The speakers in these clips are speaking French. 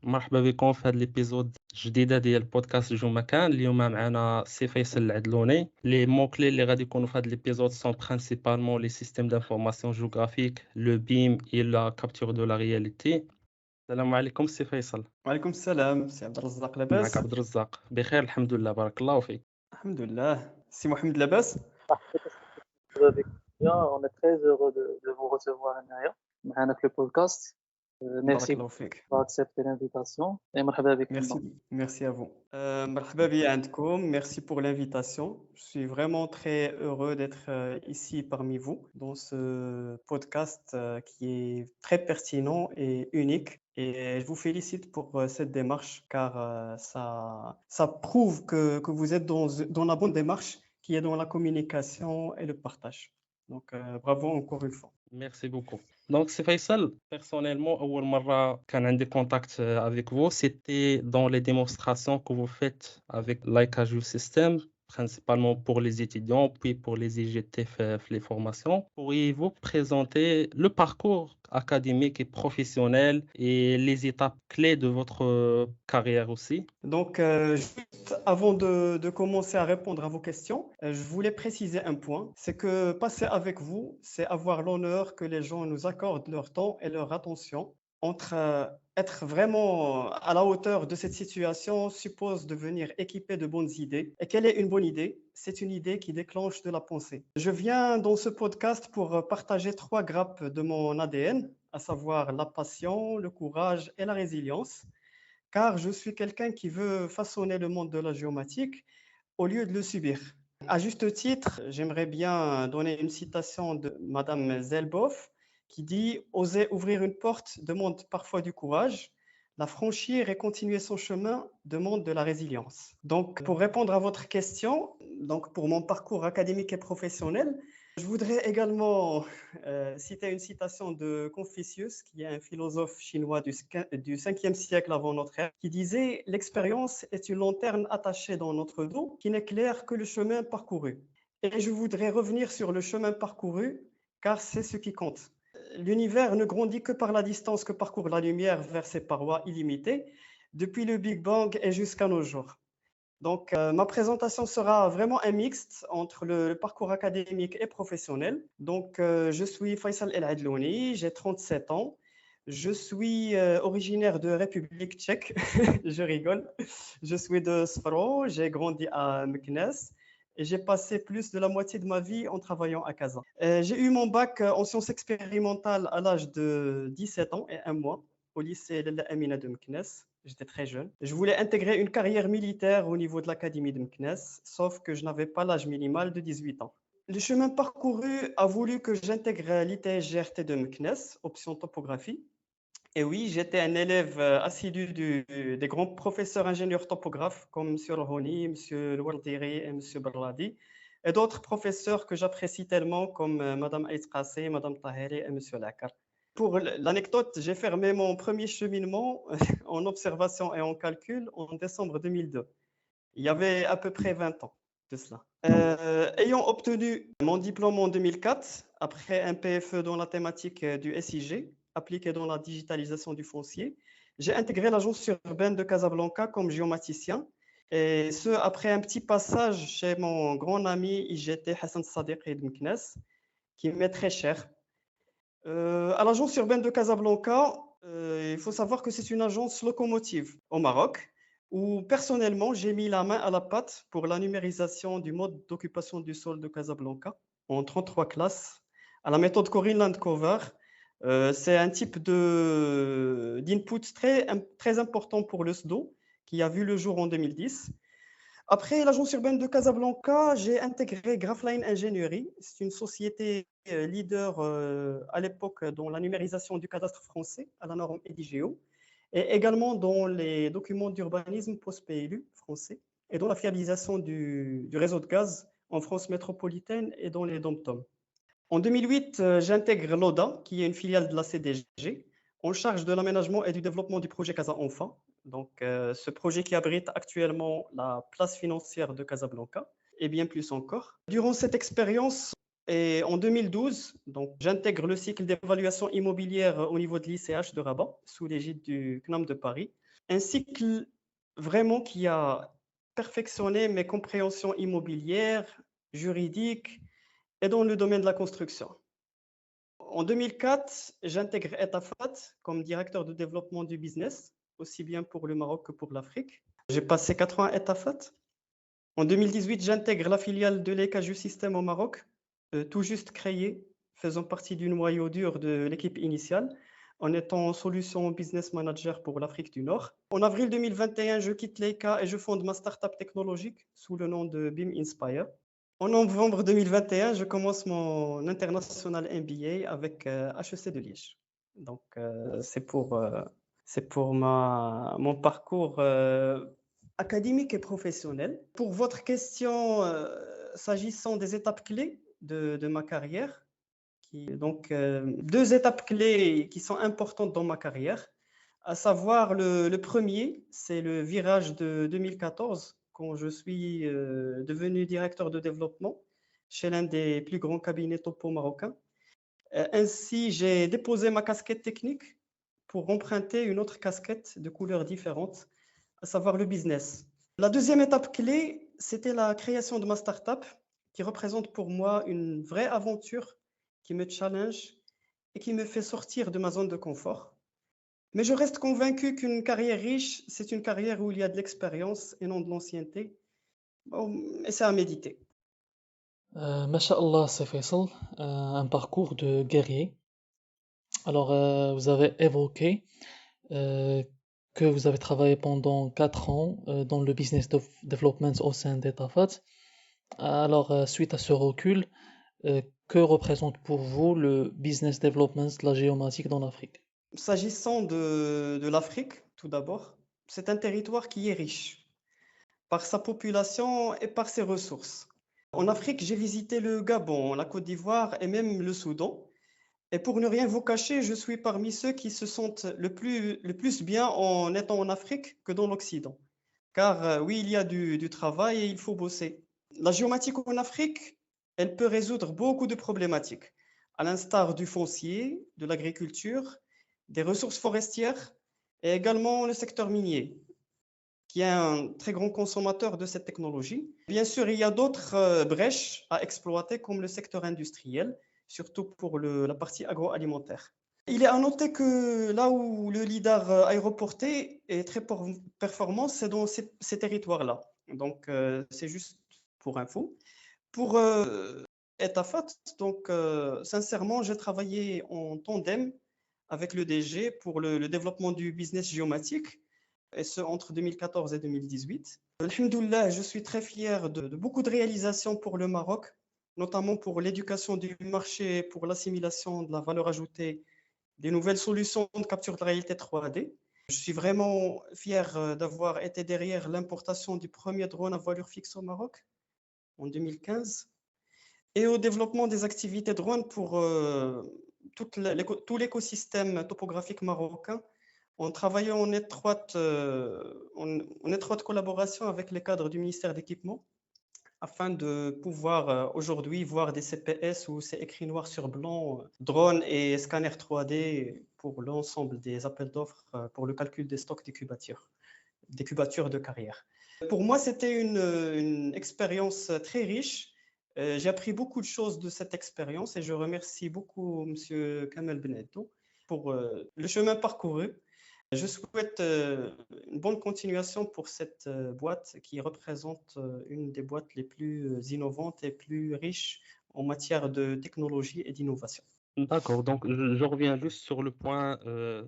مرحبا بكم في هذا الابيزود الجديده ديال بودكاست جو مكان. اليوم معنا سي فيصل العدلوني. لي مو كلي اللي غادي يكونوا في هذا الابيزود سون برينسيپالمون لي سيستيم دانفورماسيون جيوغرافيك، لو بيم اي لا كابتور دو لا رياليتي. السلام عليكم سي فيصل. وعليكم السلام سي عبد الرزاق، معك لاباس؟ عبد الرزاق بخير الحمد لله بارك الله فيك. الحمد لله. سي محمد، لاباس؟ avec bien. On est très heureux de vous recevoir معنا في le podcast. بارك Merci الله فيك. pour accepter l'invitation et مرحبا بك. Merci à vous. مرحبا بي عندكم. Merci pour l'invitation. Je suis vraiment très heureux d'être ici parmi vous dans ce podcast qui est très pertinent et unique. Et je vous félicite pour cette démarche car ça prouve que vous êtes dans la bonne démarche qui est dans la communication et le partage. Donc bravo encore une fois. Merci beaucoup. Donc, c'est Faisal, personnellement, أول مرة كان عندي contact avec vous, c'était dans les démonstrations que vous faites avec Leica System, principalement pour les étudiants, puis pour les IGT les formations. Pourriez-vous présenter le parcours académique et professionnel et les étapes clés de votre carrière aussi? Donc, juste avant de commencer à répondre à vos questions, je voulais préciser un point, c'est que passer avec vous, c'est avoir l'honneur que les gens nous accordent leur temps et leur attention. Entre être vraiment à la hauteur de cette situation suppose de venir équipé de bonnes idées. Et quelle est une bonne idée? C'est une idée qui déclenche de la pensée. Je viens dans ce podcast pour partager 3 grappes de mon ADN, à savoir la passion, le courage et la résilience. Car je suis quelqu'un qui veut façonner le monde de la géomatique au lieu de le subir. À juste titre, j'aimerais bien donner une citation de Madame Zelboff qui dit « Oser ouvrir une porte demande parfois du courage, la franchir et continuer son chemin demande de la résilience. » Donc, pour répondre à votre question, donc pour mon parcours académique et professionnel, je voudrais également citer une citation de Confucius, qui est un philosophe chinois du 5e siècle avant notre ère, qui disait « L'expérience est une lanterne attachée dans notre dos qui n'éclaire que le chemin parcouru. » Et je voudrais revenir sur le chemin parcouru, car c'est ce qui compte. L'univers ne grandit que par la distance que parcourt la lumière vers ses parois illimitées, depuis le Big Bang et jusqu'à nos jours. Donc, ma présentation sera vraiment un mixte entre le parcours académique et professionnel. Donc, je suis Faisal El Adlouni, j'ai 37 ans. Je suis originaire de République tchèque, je rigole. Je suis de Sfaro, j'ai grandi à Meknes et j'ai passé plus de la moitié de ma vie en travaillant à Kazan. J'ai eu mon bac en sciences expérimentales à l'âge de 17 ans et 1 mois au lycée Lalla Amina de Meknes. J'étais très jeune. Je voulais intégrer une carrière militaire au niveau de l'académie de Meknes, sauf que je n'avais pas l'âge minimal de 18 ans. Le chemin parcouru a voulu que j'intègre l'ITS-GRT de Meknes, option topographie. Et oui, j'étais un élève assidu des grands professeurs ingénieurs topographes comme M. Rohoni, M. Louardiri et M. Barladi, et d'autres professeurs que j'apprécie tellement comme Mme Aït Qassé, Mme Taheri et M. Lakar. Pour l'anecdote, j'ai fermé mon premier cheminement en observation et en calcul en décembre 2002. Il y avait à peu près 20 ans de cela. Ayant obtenu mon diplôme en 2004, après un PFE dans la thématique du SIG, appliqué dans la digitalisation du foncier, j'ai intégré l'agence urbaine de Casablanca comme géomaticien, et ce, après un petit passage chez mon grand ami IGT Hassan Sadiqi de Meknes, qui m'est très cher. À l'agence urbaine de Casablanca, il faut savoir que c'est une agence locomotive au Maroc, où personnellement j'ai mis la main à la pâte pour la numérisation du mode d'occupation du sol de Casablanca en 33 classes à la méthode Corinne Landcover. C'est un type d'input très important pour le SDO qui a vu le jour en 2010. Après l'agence urbaine de Casablanca, j'ai intégré Graphline Ingénierie. C'est une société leader à l'époque dans la numérisation du cadastre français à la norme EDIGEO et également dans les documents d'urbanisme post-PLU français et dans la fiabilisation du réseau de gaz en France métropolitaine et dans les DOM-TOM. En 2008, j'intègre l'ODA, qui est une filiale de la CDG, en charge de l'aménagement et du développement du projet Casa Enfant. Donc, ce projet qui abrite actuellement la place financière de Casablanca et bien plus encore. Durant cette expérience, Et en 2012, donc, j'intègre le cycle d'évaluation immobilière au niveau de l'ICH de Rabat, sous l'égide du CNAM de Paris. Un cycle vraiment qui a perfectionné mes compréhensions immobilières, juridiques et dans le domaine de la construction. En 2004, j'intègre Etafat comme directeur de développement du business, aussi bien pour le Maroc que pour l'Afrique. J'ai passé 4 ans à Etafat. En 2018, j'intègre la filiale de l'EKJ System au Maroc, tout juste créée, faisant partie du noyau dur de l'équipe initiale, en étant solution business manager pour l'Afrique du Nord. En avril 2021, je quitte l'EK et je fonde ma startup technologique sous le nom de BIM Inspire. En novembre 2021, je commence mon international MBA avec HEC de Liège. Donc, c'est pour mon parcours académique et professionnel. Pour votre question, s'agissant des étapes clés de ma carrière, deux étapes clés qui sont importantes dans ma carrière, à savoir le premier, c'est le virage de 2014, quand je suis devenu directeur de développement chez l'un des plus grands cabinets topo marocains. Ainsi, j'ai déposé ma casquette technique pour emprunter une autre casquette de couleurs différentes, à savoir le business. La deuxième étape clé, c'était la création de ma startup, qui représente pour moi une vraie aventure qui me challenge et qui me fait sortir de ma zone de confort. Mais je reste convaincu qu'une carrière riche, c'est une carrière où il y a de l'expérience et non de l'ancienneté. Bon, et c'est à méditer. Masha'Allah, c'est Faisal, un parcours de guerrier. Alors, vous avez évoqué euh, que vous avez travaillé pendant 4 ans dans le business development au sein d'Etafat. Alors, suite à ce recul, que représente pour vous le business development de la géomatique dans l'Afrique? S'agissant de l'Afrique, tout d'abord, c'est un territoire qui est riche par sa population et par ses ressources. En Afrique, j'ai visité le Gabon, la Côte d'Ivoire et même le Soudan. Et pour ne rien vous cacher, je suis parmi ceux qui se sentent le plus bien en étant en Afrique que dans l'Occident. Car oui, il y a du travail et il faut bosser. La géomatique en Afrique, elle peut résoudre beaucoup de problématiques, à l'instar du foncier, de l'agriculture, des ressources forestières et également le secteur minier, qui est un très grand consommateur de cette technologie. Bien sûr, il y a d'autres brèches à exploiter, comme le secteur industriel, surtout pour la partie agroalimentaire. Il est à noter que là où le leader aéroporté est très performant, c'est dans ces territoires-là. Donc, c'est juste pour info. Pour Etafat, donc, sincèrement, j'ai travaillé en tandem avec le DG pour le développement du business géomatique, et ce entre 2014 et 2018. Alhamdoulilah, je suis très fier de beaucoup de réalisations pour le Maroc, notamment pour l'éducation du marché, pour l'assimilation de la valeur ajoutée des nouvelles solutions de capture de réalité 3D. Je suis vraiment fier d'avoir été derrière l'importation du premier drone à voilure fixe au Maroc en 2015 et au développement des activités drone pour tout l'écosystème topographique marocain en travaillant en étroite collaboration avec les cadres du ministère d'équipement afin de pouvoir aujourd'hui voir des CPS où c'est écrit noir sur blanc, drone et scanner 3D pour l'ensemble des appels d'offres pour le calcul des stocks des cubatures de carrière. Pour moi, c'était une expérience très riche. J'ai appris beaucoup de choses de cette expérience et je remercie beaucoup M. Kamel Beneddo pour le chemin parcouru. Je souhaite une bonne continuation pour cette boîte qui représente une des boîtes les plus innovantes et plus riches en matière de technologie et d'innovation. D'accord, donc je reviens juste sur le point,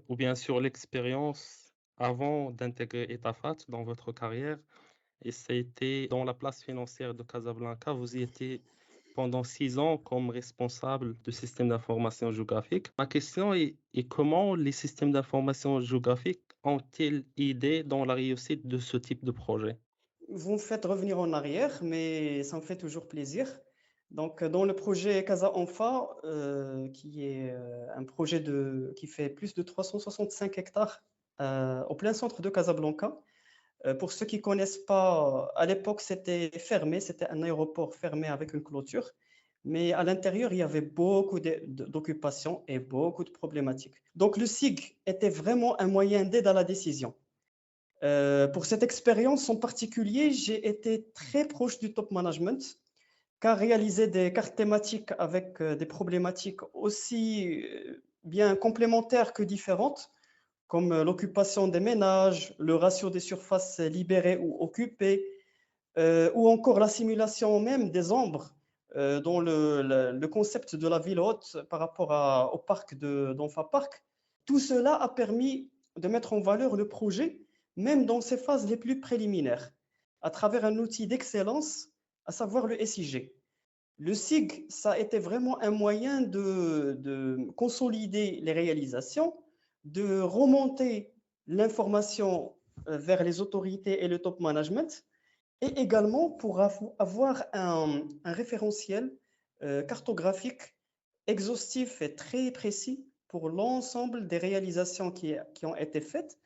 ou bien sur l'expérience avant d'intégrer Etafat dans votre carrière. Et ça a été dans la place financière de Casablanca. Vous y étiez pendant 6 ans comme responsable du système d'information géographique. Ma question est comment les systèmes d'information géographique ont-ils aidé dans la réussite de ce type de projet? Vous me faites revenir en arrière, mais ça me fait toujours plaisir. Donc, dans le projet Casa Enfa, qui est un projet qui fait plus de 365 hectares au plein centre de Casablanca. Pour ceux qui ne connaissent pas, à l'époque, c'était fermé, c'était un aéroport fermé avec une clôture. mais à l'intérieur, il y avait beaucoup d'occupations et beaucoup de problématiques. Donc, le SIG était vraiment un moyen d'aide à la décision. Pour cette expérience en particulier, j'ai été très proche du top management, car réaliser des cartes thématiques avec des problématiques aussi bien complémentaires que différentes, comme l'occupation des ménages, le ratio des surfaces libérées ou occupées, ou encore la simulation même des ombres dans le concept de la ville haute par rapport au parc d'Enfa Park. Tout cela a permis de mettre en valeur le projet, même dans ses phases les plus préliminaires, à travers un outil d'excellence, à savoir le SIG. Le SIG, ça a été vraiment un moyen de consolider les réalisations, de remonter l'information vers les autorités et le top management, et également pour avoir un référentiel cartographique exhaustif et très précis pour l'ensemble des réalisations qui ont été faites,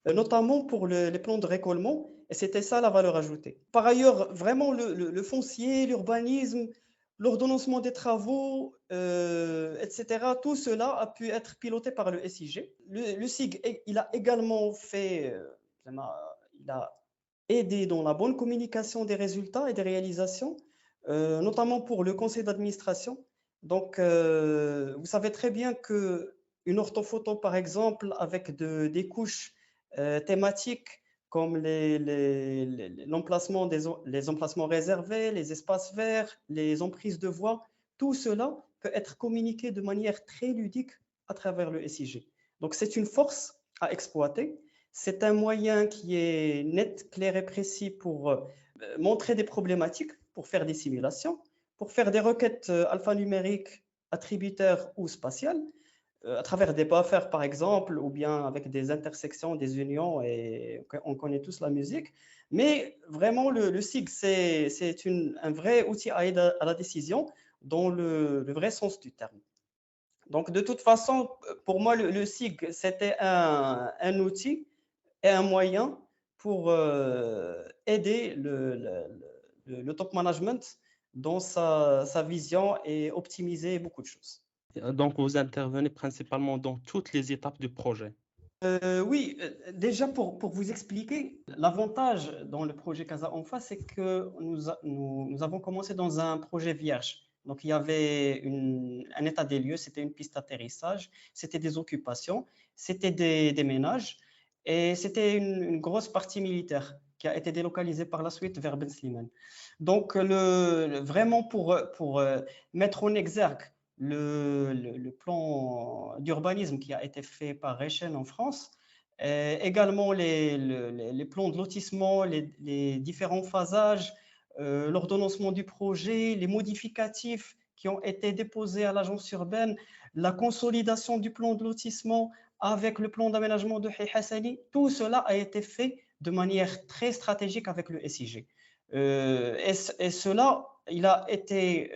notamment pour les plans de récollement, et c'était ça la valeur ajoutée. Par ailleurs, vraiment le foncier, l'urbanisme, l'ordonnancement des travaux, etc., tout cela a pu être piloté par le SIG. Le SIG, il a également fait, il a aidé dans la bonne communication des résultats et des réalisations, notamment pour le conseil d'administration. Donc, vous savez très bien qu'une orthophoto, par exemple, avec des couches thématiques comme l'emplacement les emplacements réservés, les espaces verts, les emprises de voie, tout cela peut être communiqué de manière très ludique à travers le SIG. Donc, c'est une force à exploiter. C'est un moyen qui est net, clair et précis pour montrer des problématiques, pour faire des simulations, pour faire des requêtes alphanumériques, attributaires ou spatiales, à travers des buffers par exemple, ou bien avec des intersections, des unions, et on connaît tous la musique. Mais vraiment, le SIG, c'est un vrai outil à aide à la décision dans le vrai sens du terme. Donc, de toute façon, pour moi, le SIG, c'était un outil et un moyen pour aider le top management dans sa vision et optimiser beaucoup de choses. Donc, vous intervenez principalement dans toutes les étapes du projet. Oui, déjà pour vous expliquer, l'avantage dans le projet Casa Enfa, c'est que nous avons commencé dans un projet vierge. Donc, il y avait un état des lieux, c'était une piste d'atterrissage, c'était des occupations, c'était des ménages, et c'était une grosse partie militaire qui a été délocalisée par la suite vers Ben Slimane. Donc, vraiment pour mettre en exergue le plan d'urbanisme qui a été fait par Rechen en France, également les plans de lotissement, les différents phasages, l'ordonnancement du projet, les modificatifs qui ont été déposés à l'agence urbaine, la consolidation du plan de lotissement avec le plan d'aménagement de Hay Hassani, tout cela a été fait de manière très stratégique avec le SIG. Et cela, il a été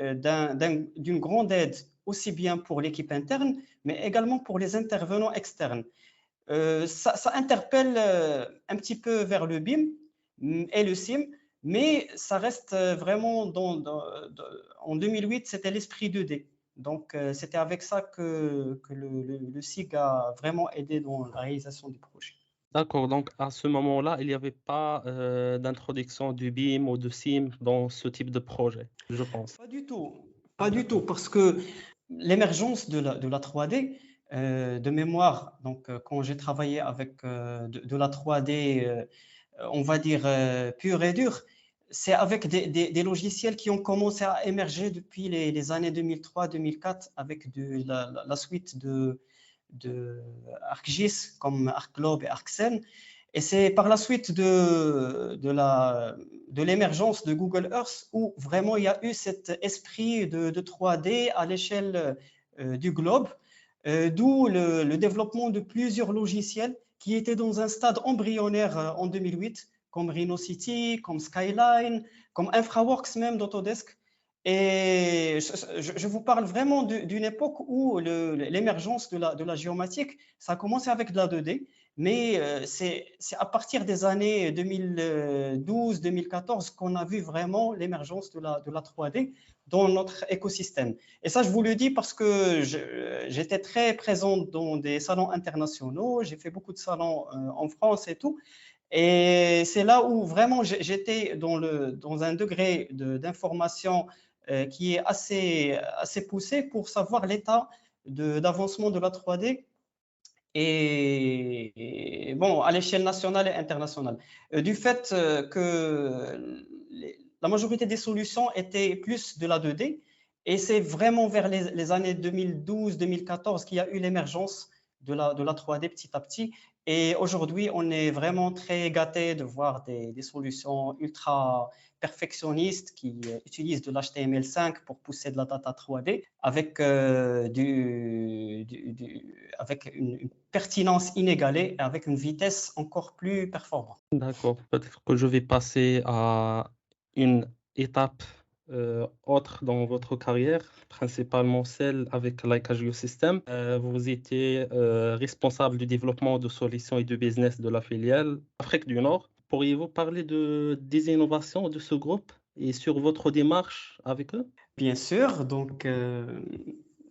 d'une grande aide aussi bien pour l'équipe interne, mais également pour les intervenants externes. Ça interpelle un petit peu vers le BIM et le SIM, mais ça reste vraiment en 2008, c'était l'esprit 2D. Donc, c'était avec ça que le SIG a vraiment aidé dans la réalisation du projet. D'accord, donc à ce moment-là, il n'y avait pas d'introduction du BIM ou de SIM dans ce type de projet, je pense. Pas du tout, parce que l'émergence de la 3D, de mémoire, donc quand j'ai travaillé avec de la 3D, on va dire pure et dure, c'est avec des logiciels qui ont commencé à émerger depuis les années 2003-2004 avec la suite de ArcGIS comme ArcGlobe et ArcSen. Et c'est par la suite de l'émergence de Google Earth où vraiment il y a eu cet esprit de 3D à l'échelle du globe, d'où le développement de plusieurs logiciels qui étaient dans un stade embryonnaire en 2008, comme RhinoCity, comme Skyline, comme InfraWorks même d'Autodesk. Et je vous parle vraiment d'une époque où l'émergence de la géomatique, ça a commencé avec de la 2D. Mais c'est à partir des années 2012-2014 qu'on a vu vraiment l'émergence de la 3D dans notre écosystème. Et ça, je vous le dis parce que j'étais très présente dans des salons internationaux, j'ai fait beaucoup de salons en France et tout. Et c'est là où vraiment j'étais dans un degré d'information qui est assez poussé pour savoir l'état d'avancement de la 3D et bon, à l'échelle nationale et internationale. Du fait que la majorité des solutions étaient plus de la 2D, et c'est vraiment vers les années 2012-2014 qu'il y a eu l'émergence de la 3D petit à petit. Et aujourd'hui, on est vraiment très gâté de voir des solutions ultra perfectionnistes qui utilisent de l'HTML5 pour pousser de la data 3D avec, avec une pertinence inégalée et avec une vitesse encore plus performante. D'accord. Peut-être que je vais passer à une étape autre dans votre carrière, principalement celle avec Leica Geosystem. Vous étiez responsable du développement de solutions et de business de la filiale Afrique du Nord. Pourriez-vous parler des innovations de ce groupe et sur votre démarche avec eux? Bien sûr, donc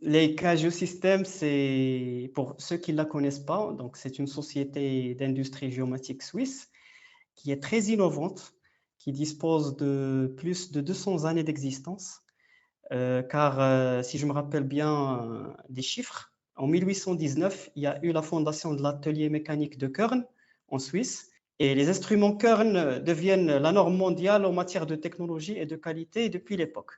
Leica Geosystem, c'est pour ceux qui ne la connaissent pas, donc c'est une société d'industrie géomatique suisse qui est très innovante, qui dispose de plus de 200 années d'existence. Car si je me rappelle bien des chiffres, en 1819, il y a eu la fondation de l'atelier mécanique de Köln en Suisse. Et les instruments Köln deviennent la norme mondiale en matière de technologie et de qualité depuis l'époque.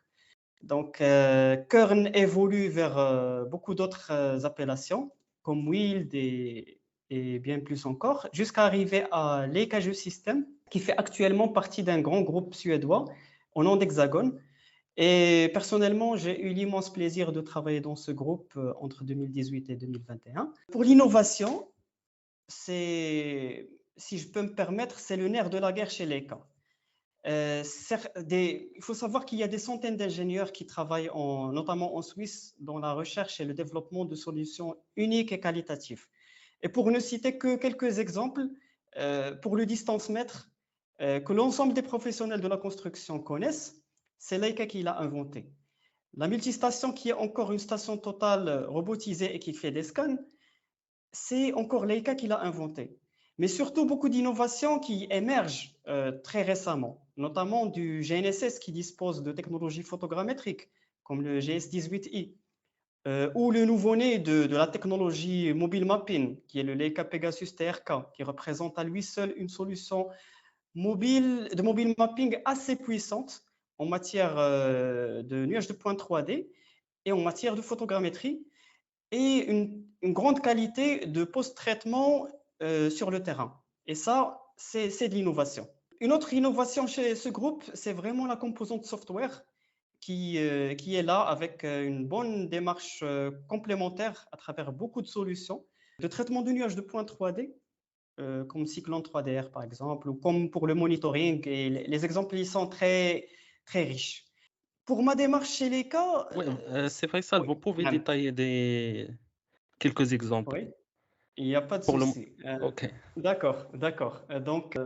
Donc, Köln évolue vers beaucoup d'autres appellations, comme Wild et bien plus encore, jusqu'à arriver à Leica Geosystem, qui fait actuellement partie d'un grand groupe suédois au nom d'Hexagon. Et personnellement, j'ai eu l'immense plaisir de travailler dans ce groupe entre 2018 et 2021. Pour l'innovation, si je peux me permettre, c'est le nerf de la guerre chez Leica. Il faut savoir qu'il y a des centaines d'ingénieurs qui travaillent notamment en Suisse dans la recherche et le développement de solutions uniques et qualitatives. Et pour ne citer que quelques exemples, pour le distance-mètre que l'ensemble des professionnels de la construction connaissent, c'est Leica qui l'a inventé. La multistation, qui est encore une station totale robotisée et qui fait des scans, c'est encore Leica qui l'a inventé. Mais surtout beaucoup d'innovations qui émergent très récemment, notamment du GNSS qui dispose de technologies photogrammétriques, comme le GS18i, ou le nouveau-né de la technologie mobile mapping, qui est le Leica Pegasus TRK, qui représente à lui seul une solution de mobile mapping assez puissante en matière de nuages de points 3D et en matière de photogrammétrie, et une grande qualité de post-traitement sur le terrain. Et ça, c'est de l'innovation. Une autre innovation chez ce groupe, c'est vraiment la composante software qui est là avec une bonne démarche complémentaire à travers beaucoup de solutions de traitement de nuages de points 3D, comme Cyclone 3DR par exemple, ou comme pour le monitoring. Et les exemples, ils sont très, très riches. Pour ma démarche chez Leica, Oui, c'est Faisal, oui, vous pouvez détailler quelques exemples oui, il n'y a pas de pour le... souci. Ok. D'accord, d'accord. Donc,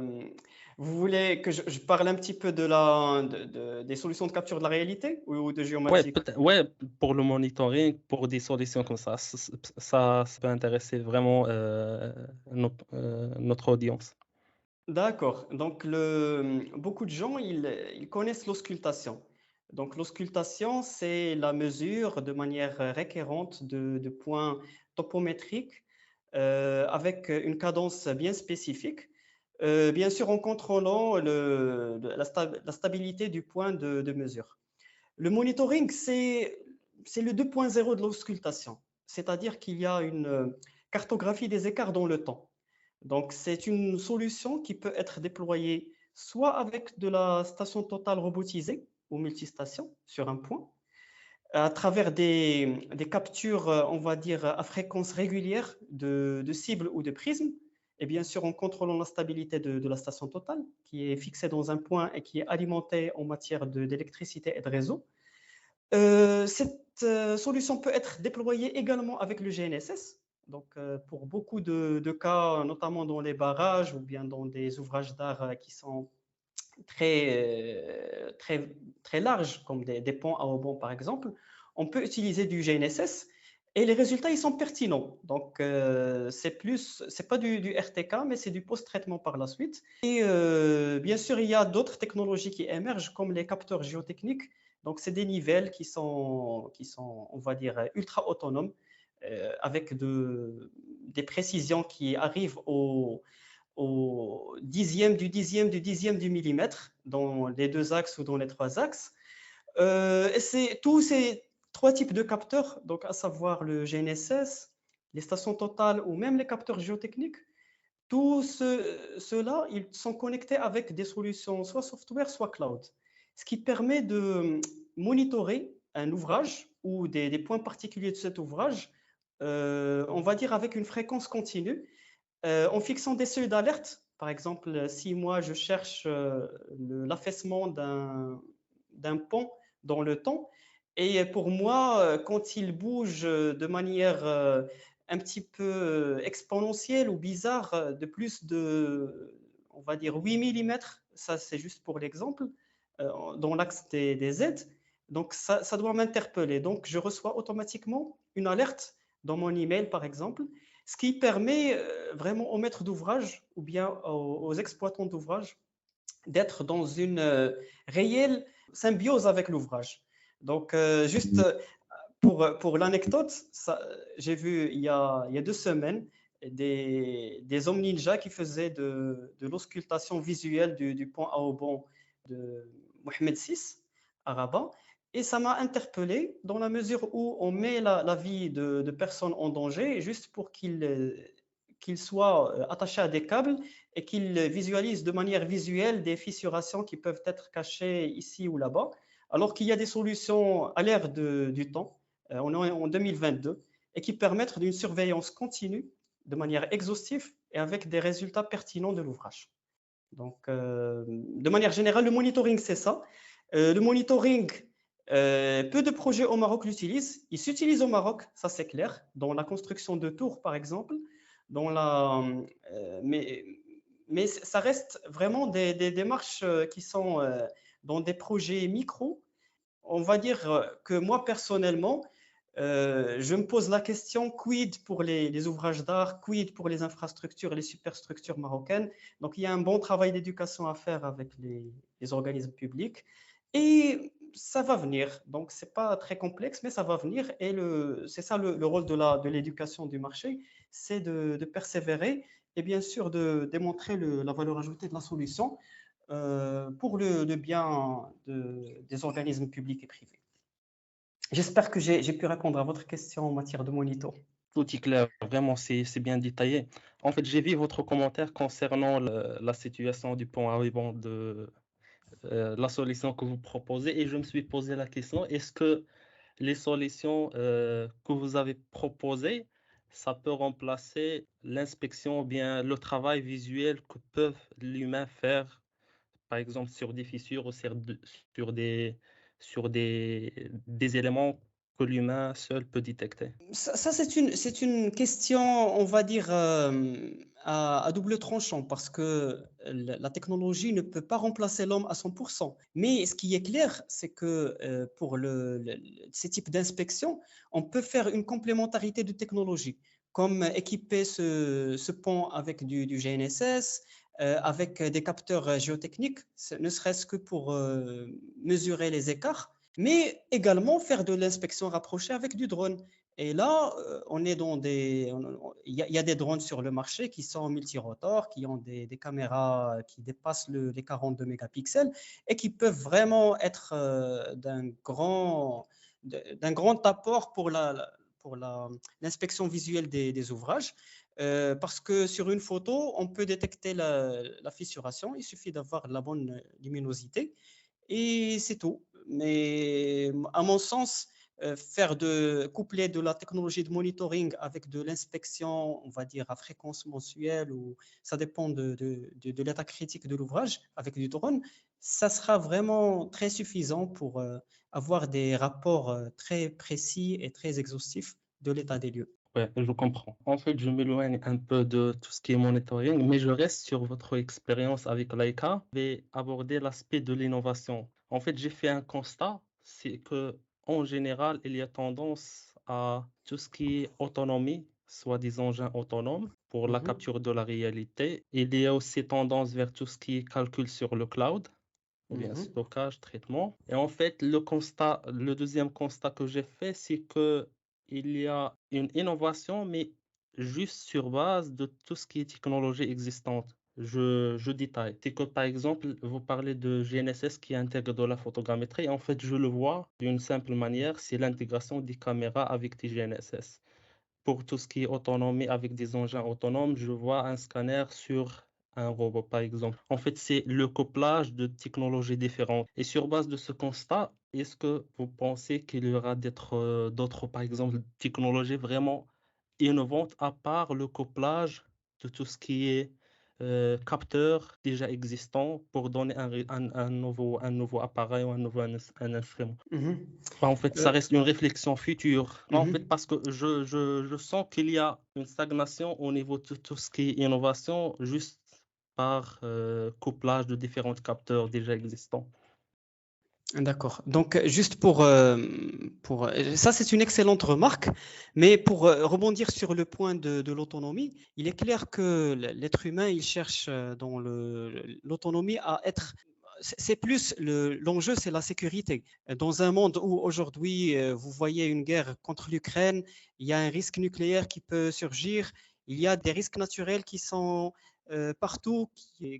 vous voulez que je parle un petit peu des solutions de capture de la réalité ou de Ouais, géomatique? ouais, pour le monitoring, pour des solutions comme ça peut intéresser vraiment notre audience. D'accord. Donc, beaucoup de gens, ils connaissent l'auscultation. Donc, l'auscultation, c'est la mesure de manière récurrente de points topométriques avec une cadence bien spécifique, bien sûr en contrôlant la stabilité du point de mesure. Le monitoring, c'est le 2.0 de l'auscultation, c'est-à-dire qu'il y a une cartographie des écarts dans le temps. Donc, c'est une solution qui peut être déployée soit avec de la station totale robotisée ou multistation sur un point, à travers des captures, on va dire, à fréquence régulière de cibles ou de prismes, et bien sûr en contrôlant la stabilité de la station totale, qui est fixée dans un point et qui est alimentée en matière d'électricité et de réseau. Cette solution peut être déployée également avec le GNSS, Donc, pour beaucoup de cas, notamment dans les barrages ou bien dans des ouvrages d'art qui sont très, très larges, comme des ponts à haubans par exemple, on peut utiliser du GNSS et les résultats ils sont pertinents. Donc, c'est pas du RTK, mais c'est du post-traitement par la suite. Et bien sûr, il y a d'autres technologies qui émergent, comme les capteurs géotechniques. Donc, c'est des nivelles qui sont, on va dire, ultra autonomes, avec des précisions qui arrivent au dixième du millimètre dans les deux axes ou dans les trois axes. Et c'est tous ces trois types de capteurs, donc à savoir le GNSS, les stations totales ou même les capteurs géotechniques, tous ceux-là, ils sont connectés avec des solutions soit software, soit cloud, ce qui permet de monitorer un ouvrage ou des points particuliers de cet ouvrage, on va dire avec une fréquence continue, en fixant des seuils d'alerte. Par exemple, si moi je cherche l'affaissement d'un pont dans le temps, et pour moi, quand il bouge de manière un petit peu exponentielle ou bizarre, de plus de, on va dire, 8 millimètres, ça c'est juste pour l'exemple, dans l'axe des Z, donc ça doit m'interpeller. Donc je reçois automatiquement une alerte dans mon email, par exemple, ce qui permet vraiment aux maîtres d'ouvrage ou bien aux exploitants d'ouvrage d'être dans une réelle symbiose avec l'ouvrage. Donc, juste pour l'anecdote, j'ai vu il y a 2 semaines des hommes ninja qui faisaient de l'auscultation visuelle du pont à Aubon de Mohamed VI à Rabat. Et ça m'a interpellé dans la mesure où on met la vie de personnes en danger juste pour qu'ils soient attachés à des câbles et qu'ils visualisent de manière visuelle des fissurations qui peuvent être cachées ici ou là-bas, alors qu'il y a des solutions à l'ère du temps, on est en 2022, et qui permettent d'une surveillance continue de manière exhaustive et avec des résultats pertinents de l'ouvrage. Donc, de manière générale, le monitoring, c'est ça. Le monitoring, peu de projets au Maroc l'utilisent. Il s'utilise au Maroc, ça c'est clair, dans la construction de tours, par exemple, dans mais ça reste vraiment des démarches qui sont dans des projets micro. On va dire que moi, personnellement, je me pose la question, quid pour les ouvrages d'art, quid pour les infrastructures et les superstructures marocaines. Donc, il y a un bon travail d'éducation à faire avec les organismes publics. Et ça va venir. Donc, ce n'est pas très complexe, mais ça va venir. Et c'est ça le rôle de l'éducation du marché, c'est de persévérer et bien sûr de démontrer la valeur ajoutée de la solution pour le bien des organismes publics et privés. J'espère que j'ai pu répondre à votre question en matière de monito. Tout est clair, vraiment, c'est bien détaillé. En fait, j'ai vu votre commentaire concernant la situation du pont à Aubon de la solution que vous proposez et je me suis posé la question, est-ce que les solutions que vous avez proposées, ça peut remplacer l'inspection ou bien le travail visuel que peuvent l'humain faire, par exemple sur des fissures ou sur des éléments que l'humain seul peut détecter? Ça c'est une question, on va dire, à double tranchant, parce que la technologie ne peut pas remplacer l'homme à 100%. Mais ce qui est clair, c'est que pour ces types d'inspection, on peut faire une complémentarité de technologies, comme équiper ce pont avec du GNSS, avec des capteurs géotechniques, ne serait-ce que pour mesurer les écarts, mais également faire de l'inspection rapprochée avec du drone. Et là, on est il y a des drones sur le marché qui sont multirotors, qui ont des caméras qui dépassent les 42 mégapixels et qui peuvent vraiment être d'un grand apport pour l'inspection visuelle des ouvrages. Parce que sur une photo, on peut détecter la fissuration, il suffit d'avoir la bonne luminosité et c'est tout. Mais à mon sens, coupler de la technologie de monitoring avec de l'inspection, on va dire à fréquence mensuelle, ou ça dépend de l'état critique de l'ouvrage, avec du drone, ça sera vraiment très suffisant pour avoir des rapports très précis et très exhaustifs de l'état des lieux. Ouais, je comprends. En fait, je m'éloigne un peu de tout ce qui est monitoring, mais je reste sur votre expérience avec Laika. Je vais aborder l'aspect de l'innovation. En fait, j'ai fait un constat, c'est que en général, il y a tendance à tout ce qui est autonomie, soit des engins autonomes pour la Mhm, capture de la réalité. Il y a aussi tendance vers tout ce qui est calcul sur le cloud, ou bien mhm, stockage, traitement. Et en fait, le deuxième constat que j'ai fait, c'est que il y a une innovation, mais juste sur base de tout ce qui est technologie existante. Je détaille. C'est que par exemple, vous parlez de GNSS qui intègre de la photogrammétrie. En fait, je le vois d'une simple manière, c'est l'intégration des caméras avec des GNSS. Pour tout ce qui est autonomie avec des engins autonomes, je vois un scanner sur un robot, par exemple. En fait, c'est le couplage de technologies différentes. Et sur base de ce constat, est-ce que vous pensez qu'il y aura d'autres, par exemple, technologies vraiment innovantes à part le couplage de tout ce qui est capteur déjà existant pour donner un nouveau appareil ou un instrument? mhm. En fait, ça Euh, reste une réflexion future. En fait, mhm. parce que je sens qu'il y a une stagnation au niveau de tout ce qui est innovation, juste par couplage de différents capteurs déjà existants. D'accord. Donc, juste ça, c'est une excellente remarque. Mais pour rebondir sur le point de l'autonomie, il est clair que l'être humain, il cherche dans l'autonomie à être. C'est plus l'enjeu, c'est la sécurité. Dans un monde où aujourd'hui, vous voyez une guerre contre l'Ukraine, il y a un risque nucléaire qui peut surgir, il y a des risques naturels qui sont partout,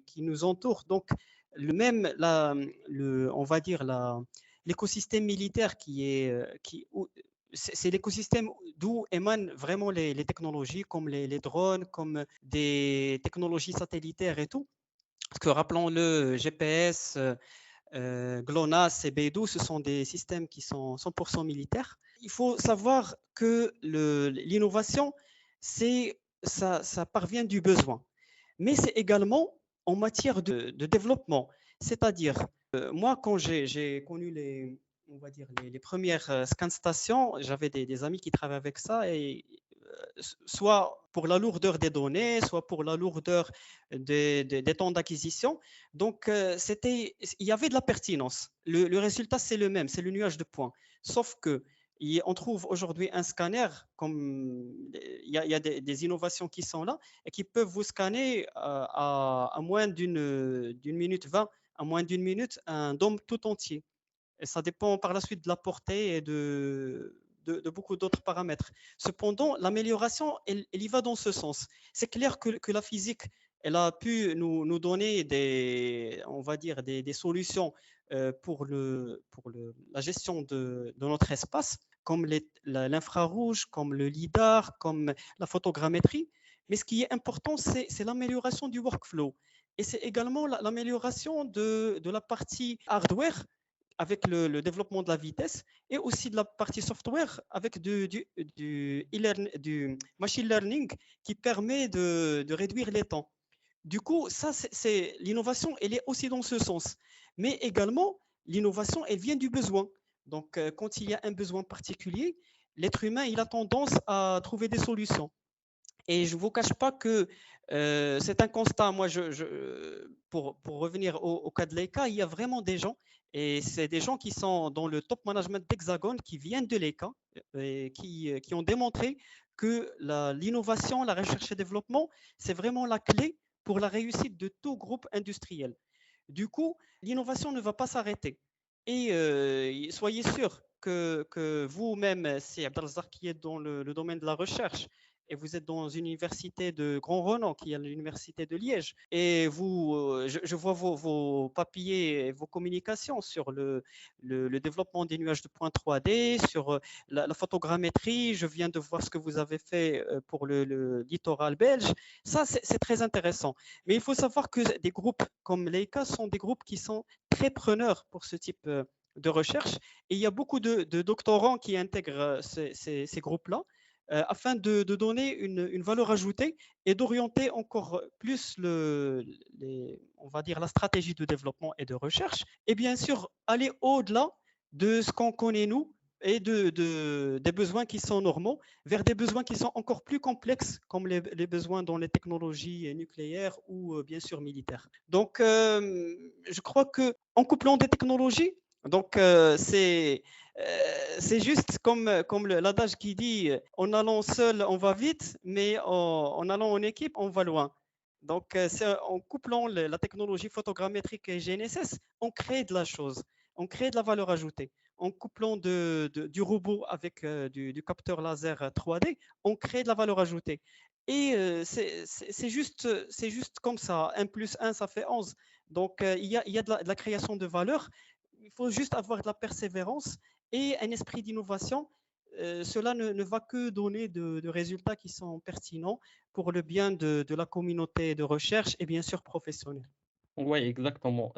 qui nous entourent. Donc, on va dire l'écosystème militaire c'est l'écosystème d'où émanent vraiment les technologies comme les drones, comme des technologies satellitaires et tout. Parce que rappelons-le, GPS, GLONASS et Beidou, ce sont des systèmes qui sont 100% militaires. Il faut savoir que l'innovation, ça parvient du besoin, mais c'est également en matière de développement. C'est-à-dire, moi, quand j'ai connu on va dire les premières scan stations, j'avais des amis qui travaillaient avec ça, et soit pour la lourdeur des données, soit pour la lourdeur des temps d'acquisition. Donc, il y avait de la pertinence. Le résultat, c'est le même, c'est le nuage de points. Sauf que on trouve aujourd'hui un scanner, il y a des innovations qui sont là et qui peuvent vous scanner à moins d'une minute 20, à moins d'une minute, un dôme tout entier. Et ça dépend par la suite de la portée et de beaucoup d'autres paramètres. Cependant, l'amélioration, elle y va dans ce sens. C'est clair que la physique, elle a pu nous donner on va dire des solutions pour la gestion de notre espace, comme l'infrarouge, comme le lidar, comme la photogrammétrie. Mais ce qui est important, c'est l'amélioration du workflow. Et c'est également l'amélioration de la partie hardware avec le développement de la vitesse, et aussi de la partie software avec du machine learning qui permet de réduire les temps. Du coup, ça, l'innovation, elle est aussi dans ce sens. Mais également, l'innovation, elle vient du besoin. Donc, quand il y a un besoin particulier, l'être humain, il a tendance à trouver des solutions. Et je ne vous cache pas que c'est un constat. Moi, pour revenir au cas de l'ECA, il y a vraiment des gens, et c'est des gens qui sont dans le top management d'Hexagone, qui viennent de l'ECA, et qui ont démontré que l'innovation, la recherche et développement, c'est vraiment la clé pour la réussite de tout groupe industriel. Du coup, l'innovation ne va pas s'arrêter. Et soyez sûr que vous-même, c'est Abdelzak qui est dans le domaine de la recherche, et vous êtes dans une université de grand renom qui est l'université de Liège. Et je vois vos papiers et vos communications sur le développement des nuages de points 3D, sur la photogrammétrie. Je viens de voir ce que vous avez fait pour le littoral belge. Ça, c'est très intéressant. Mais il faut savoir que des groupes comme Leica sont des groupes qui sont très preneurs pour ce type de recherche. Et il y a beaucoup de doctorants qui intègrent ces groupes-là afin de donner une valeur ajoutée et d'orienter encore plus on va dire la stratégie de développement et de recherche. Et bien sûr, aller au-delà de ce qu'on connaît nous et des besoins qui sont normaux vers des besoins qui sont encore plus complexes, comme les besoins dans les technologies nucléaires ou bien sûr militaires. Donc, je crois que en couplant des technologies, donc c'est juste comme l'adage qui dit en allant seul, on va vite, mais en allant en équipe, on va loin. Donc, en couplant la technologie photogrammétrique et GNSS, on crée de la chose, on crée de la valeur ajoutée. En couplant du robot avec du capteur laser 3D, on crée de la valeur ajoutée. Et c'est juste comme ça. 1 plus 1, ça fait 11. Donc, il y a de la création de valeur. Il faut juste avoir de la persévérance et un esprit d'innovation. Cela ne va que donner de résultats qui sont pertinents pour le bien de la communauté de recherche et bien sûr professionnelle. Oui, exactement.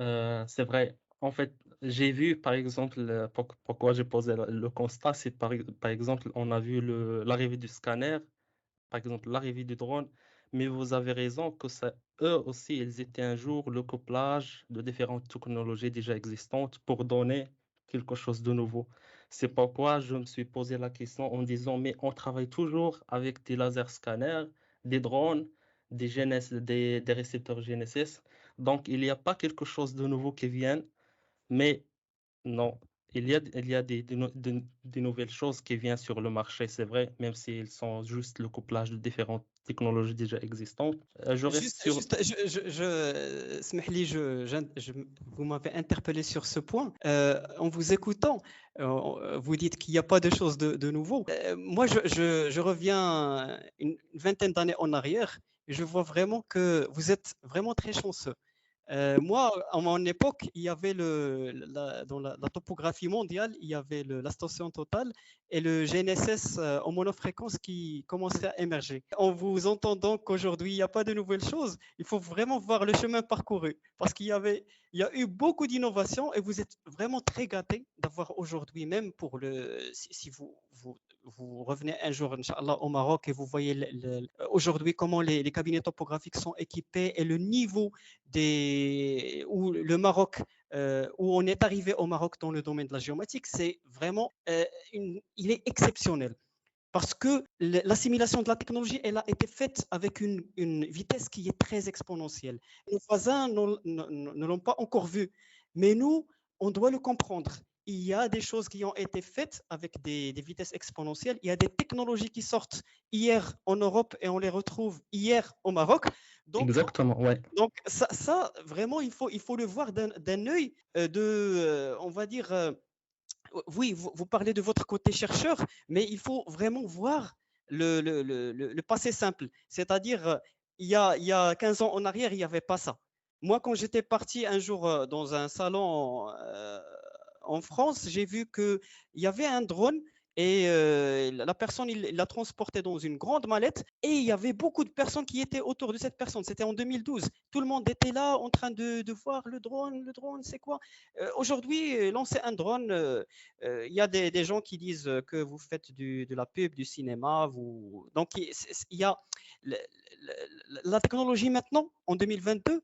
C'est vrai. En fait, j'ai vu, par exemple, pourquoi j'ai posé le constat, c'est par exemple, on a vu l'arrivée du scanner, par exemple, l'arrivée du drone, mais vous avez raison que ça, eux aussi, ils étaient un jour le couplage de différentes technologies déjà existantes pour donner quelque chose de nouveau. C'est pourquoi je me suis posé la question en disant, mais on travaille toujours avec des lasers scanners, des drones, des GNS, des récepteurs GNSS. Donc, il n'y a pas quelque chose de nouveau qui vient, mais non, il y a des nouvelles choses qui viennent sur le marché, c'est vrai, même s'ils sont juste le couplage de différentes technologies déjà existantes. Je reste sur... Smehli, vous m'avez interpellé sur ce point. En vous écoutant, vous dites qu'il n'y a pas de choses de nouveau. Moi, je reviens une vingtaine d'années en arrière et je vois vraiment que vous êtes vraiment très chanceux. Moi, à mon époque, il y avait dans la topographie mondiale, il y avait la station totale et le GNSS en monofréquence qui commençait à émerger. En vous entendant qu'aujourd'hui, il n'y a pas de nouvelles choses, il faut vraiment voir le chemin parcouru parce il y a eu beaucoup d'innovations et vous êtes vraiment très gâtés d'avoir aujourd'hui, même si vous revenez un jour, Inch'Allah, au Maroc et vous voyez aujourd'hui comment les cabinets topographiques sont équipés et le niveau où le Maroc, où on est arrivé au Maroc dans le domaine de la géomatique, c'est vraiment, il est exceptionnel. Parce que l'assimilation de la technologie, elle a été faite avec une vitesse qui est très exponentielle. Nos voisins ne l'ont pas encore vu, mais nous, on doit le comprendre. Il y a des choses qui ont été faites avec des vitesses exponentielles. Il y a des technologies qui sortent hier en Europe et on les retrouve hier au Maroc. Donc, Exactement, ouais. donc ça vraiment, il faut le voir d'un œil on va dire, oui, vous parlez de votre côté chercheur, mais il faut vraiment voir le passé simple. C'est-à-dire, il y a 15 ans en arrière, il n'y avait pas ça. Moi, quand j'étais parti un jour dans un salon en France, j'ai vu qu'il y avait un drone et la personne, il l'a transporté dans une grande mallette et il y avait beaucoup de personnes qui étaient autour de cette personne. C'était en 2012. Tout le monde était là en train de voir le drone, c'est quoi? Aujourd'hui, lancer un drone, il y a des gens qui disent que vous faites de la pub, du cinéma. Donc, il y a la technologie maintenant, en 2022,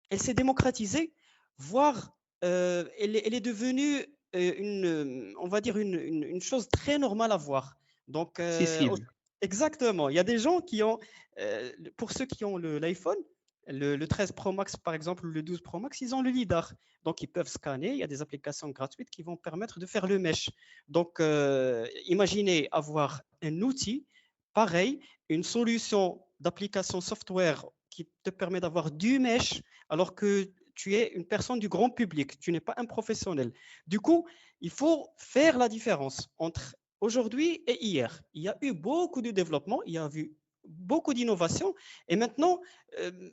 elle s'est démocratisée, voire elle est devenue on va dire une chose très normale à voir. Donc, Accessible. exactement, il y a des gens qui ont, pour ceux qui ont l'iPhone, le 13 Pro Max par exemple, ou le 12 Pro Max, ils ont le LiDAR. Donc, ils peuvent scanner, il y a des applications gratuites qui vont permettre de faire le mesh. Donc, imaginez avoir un outil pareil, une solution d'application software qui te permet d'avoir du mesh alors que tu es une personne du grand public, tu n'es pas un professionnel. Du coup, il faut faire la différence entre aujourd'hui et hier. Il y a eu beaucoup de développement, il y a eu beaucoup d'innovation et maintenant,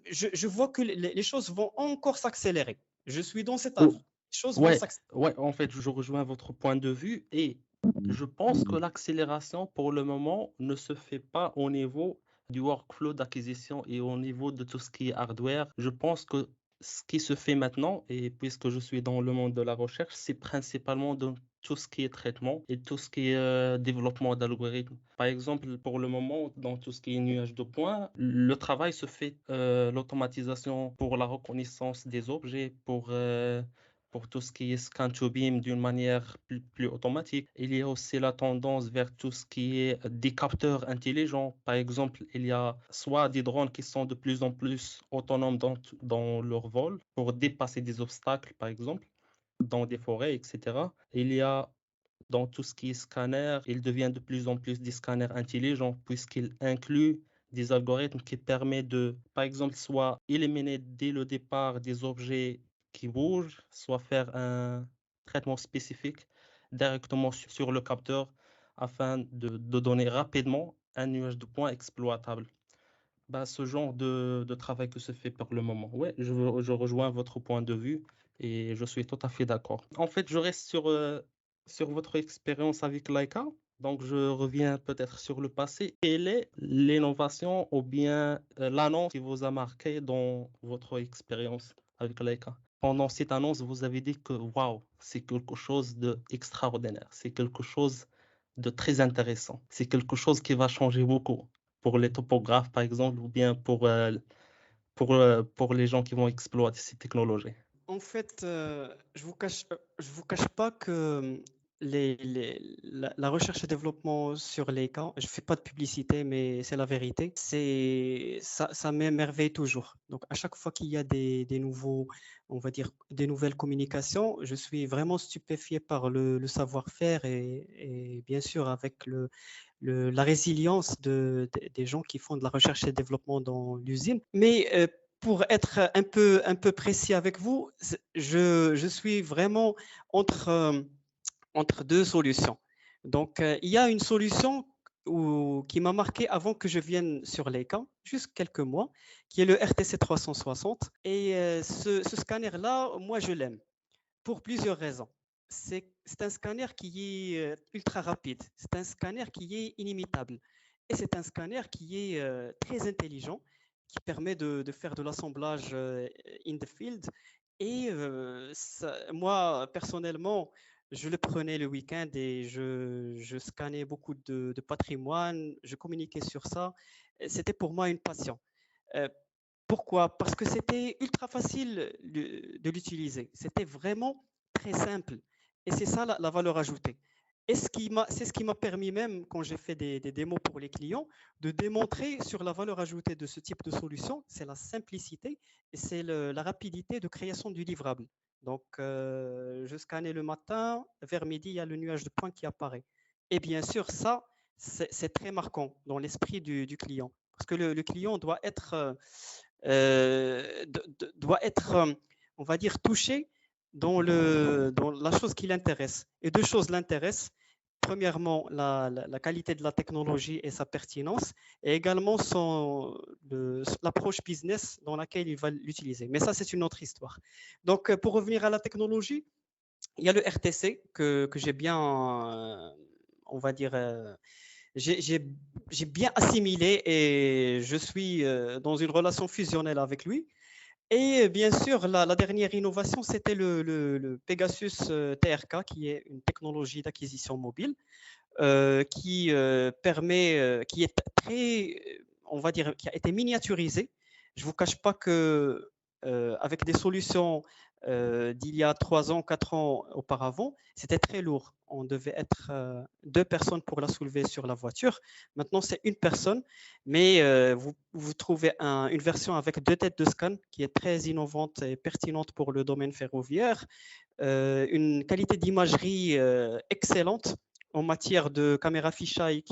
je vois que les choses vont encore s'accélérer. Je suis dans cet avis. Ou- Les choses vont Ouais, s'accélérer. ouais, en fait, je rejoins votre point de vue et je pense que l'accélération pour le moment ne se fait pas au niveau du workflow d'acquisition et au niveau de tout ce qui est hardware. Je pense que ce qui se fait maintenant, et puisque je suis dans le monde de la recherche, c'est principalement dans tout ce qui est traitement et tout ce qui est développement d'algorithmes. Par exemple, pour le moment, dans tout ce qui est nuage de points, le travail se fait, l'automatisation pour la reconnaissance des objets, pour tout ce qui est scan to beam d'une manière plus automatique. Il y a aussi la tendance vers tout ce qui est des capteurs intelligents. Par exemple, il y a soit des drones qui sont de plus en plus autonomes dans leur vol pour dépasser des obstacles, par exemple, dans des forêts, etc. Il y a dans tout ce qui est scanner, il devient de plus en plus des scanners intelligents puisqu'il inclut des algorithmes qui permettent de, par exemple, soit éliminer dès le départ des objets qui bougent, soit faire un traitement spécifique directement sur le capteur afin de donner rapidement un nuage de points exploitable. Bah, ce genre de travail que se fait pour le moment. Ouais, je rejoins votre point de vue et je suis tout à fait d'accord. En fait, je reste sur votre expérience avec Leica. Donc, je reviens peut-être sur le passé. Quelle est l'innovation ou bien l'annonce qui vous a marqué dans votre expérience avec Leica? Pendant cette annonce, vous avez dit que waouh, c'est quelque chose d'extraordinaire, c'est quelque chose de très intéressant, c'est quelque chose qui va changer beaucoup pour les topographes, par exemple, ou bien pour les gens qui vont exploiter ces technologies. En fait, je vous cache pas que la recherche et développement sur les camps, je fais pas de publicité, mais c'est la vérité. Ça m'émerveille toujours. Donc, à chaque fois qu'il y a des nouveaux, on va dire, des nouvelles communications, je suis vraiment stupéfié par le savoir-faire et bien sûr avec la résilience des gens qui font de la recherche et développement dans l'usine. Mais pour être un peu précis avec vous, je suis vraiment entre, entre deux solutions. Donc, il y a une solution qui m'a marqué avant que je vienne sur les camps, juste quelques mois, qui est le RTC 360. Et ce scanner-là, moi, je l'aime pour plusieurs raisons. C'est un scanner qui est ultra rapide, c'est un scanner qui est inimitable et c'est un scanner qui est très intelligent, qui permet de faire de l'assemblage in the field. Et moi, personnellement, je le prenais le week-end et je scannais beaucoup de patrimoine, je communiquais sur ça. C'était pour moi une passion. Euh, Pourquoi? Parce que c'était ultra facile de l'utiliser. C'était vraiment très simple. Et c'est ça la valeur ajoutée. Et c'est ce qui m'a permis même, quand j'ai fait des démos pour les clients, de démontrer sur la valeur ajoutée de ce type de solution, c'est la simplicité et c'est la rapidité de création du livrable. Donc, je scannais le matin, vers midi, il y a le nuage de points qui apparaît. Et bien sûr, ça, c'est très marquant dans l'esprit du client. Parce que le client doit être doit être, on va dire, touché dans la chose qui l'intéresse. Et deux choses l'intéressent. Premièrement, la qualité de la technologie et sa pertinence, et également l'approche business dans laquelle il va l'utiliser. Mais ça, c'est une autre histoire. Donc, pour revenir à la technologie, il y a le RTC que j'ai bien, on va dire, j'ai bien assimilé et je suis dans une relation fusionnelle avec lui. Et bien sûr, la dernière innovation, c'était le Pegasus TRK, qui est une technologie d'acquisition mobile qui est très, on va dire, qui a été miniaturisée. Je ne vous cache pas que avec des solutions d'il y a 3 ans, 4 ans auparavant, c'était très lourd. On devait être 2 personnes pour la soulever sur la voiture. Maintenant, c'est une personne, mais vous trouvez une version avec 2 têtes de scan qui est très innovante et pertinente pour le domaine ferroviaire, une qualité d'imagerie excellente en matière de caméra fisheye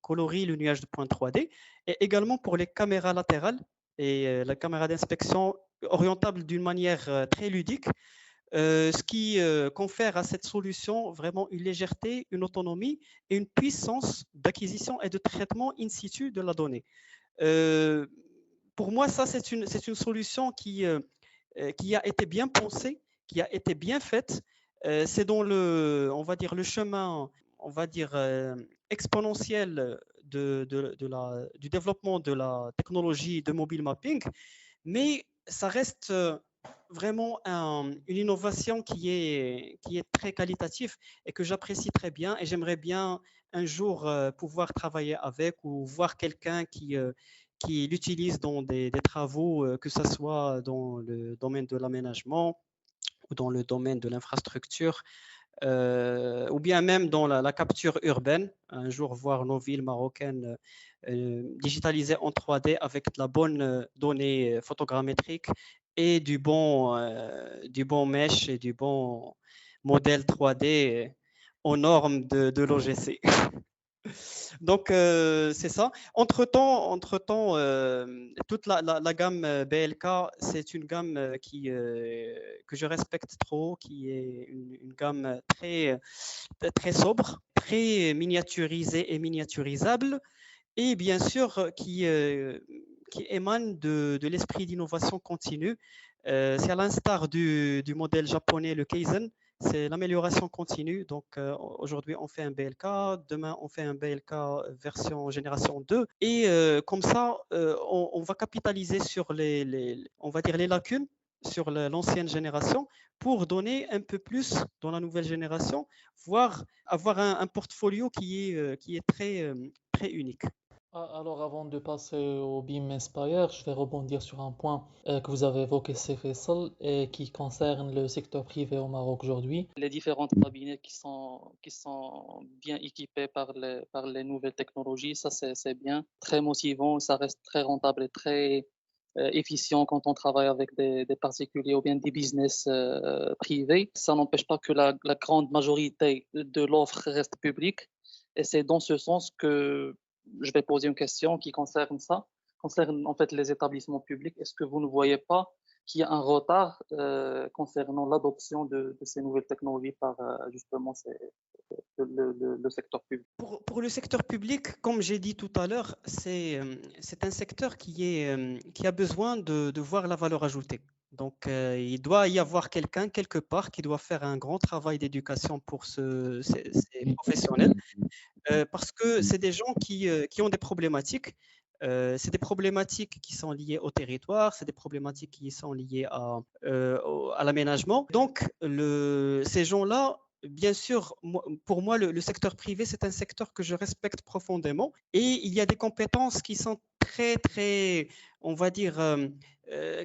colorie le nuage de points 3D, et également pour les caméras latérales et la caméra d'inspection orientable d'une manière très ludique, ce qui confère à cette solution vraiment une légèreté, une autonomie et une puissance d'acquisition et de traitement in situ de la donnée. Euh, pour moi, ça, c'est une solution qui a été bien pensée, qui a été bien faite. C'est dans on va dire, le chemin, on va dire, exponentiel du développement de la technologie de mobile mapping, mais ça reste vraiment une innovation qui est très qualitative et que j'apprécie très bien et j'aimerais bien un jour pouvoir travailler avec ou voir quelqu'un qui l'utilisent dans des travaux, que ce soit dans le domaine de l'aménagement ou dans le domaine de l'infrastructure, ou bien même dans la capture urbaine. Un jour, voir nos villes marocaines digitalisées en 3D avec de la bonne donnée photogrammétrique et du bon mesh et du bon modèle 3D aux normes de l'OGC. Donc, c'est ça. Entre-temps, toute la gamme BLK, c'est une gamme que je respecte trop, qui est une gamme très sobre, très miniaturisée et miniaturisable, et bien sûr qui émane de l'esprit d'innovation continue. C'est à l'instar du modèle japonais, le Kaizen, c'est l'amélioration continue. Donc aujourd'hui, on fait un BLK, demain, on fait un BLK version génération 2. Et comme ça, on va capitaliser sur on va dire les lacunes sur l'ancienne génération pour donner un peu plus dans la nouvelle génération, voire avoir un portfolio qui est très unique. Alors, avant de passer au BIM Inspire, je vais rebondir sur un point que vous avez évoqué, c'est Faisal, et qui concerne le secteur privé au Maroc aujourd'hui. Les différents cabinets qui sont bien équipés par les nouvelles technologies, ça c'est bien, très motivant, ça reste très rentable et très efficient quand on travaille avec des particuliers ou bien des business privés. Ça n'empêche pas que la grande majorité de l'offre reste publique, et c'est dans ce sens que je vais poser une question qui concerne en fait les établissements publics. Est-ce que vous ne voyez pas qu'il y a un retard concernant l'adoption de ces nouvelles technologies par justement le secteur public? Pour le secteur public, comme j'ai dit tout à l'heure, c'est un secteur qui a besoin de voir la valeur ajoutée. Donc, il doit y avoir quelqu'un quelque part qui doit faire un grand travail d'éducation pour ces professionnels. Parce que c'est des gens qui ont des problématiques. C'est des problématiques qui sont liées au territoire, c'est des problématiques qui sont liées à l'aménagement. Donc, ces gens-là, bien sûr, pour moi, le secteur privé, c'est un secteur que je respecte profondément. Et il y a des compétences qui sont très, on va dire,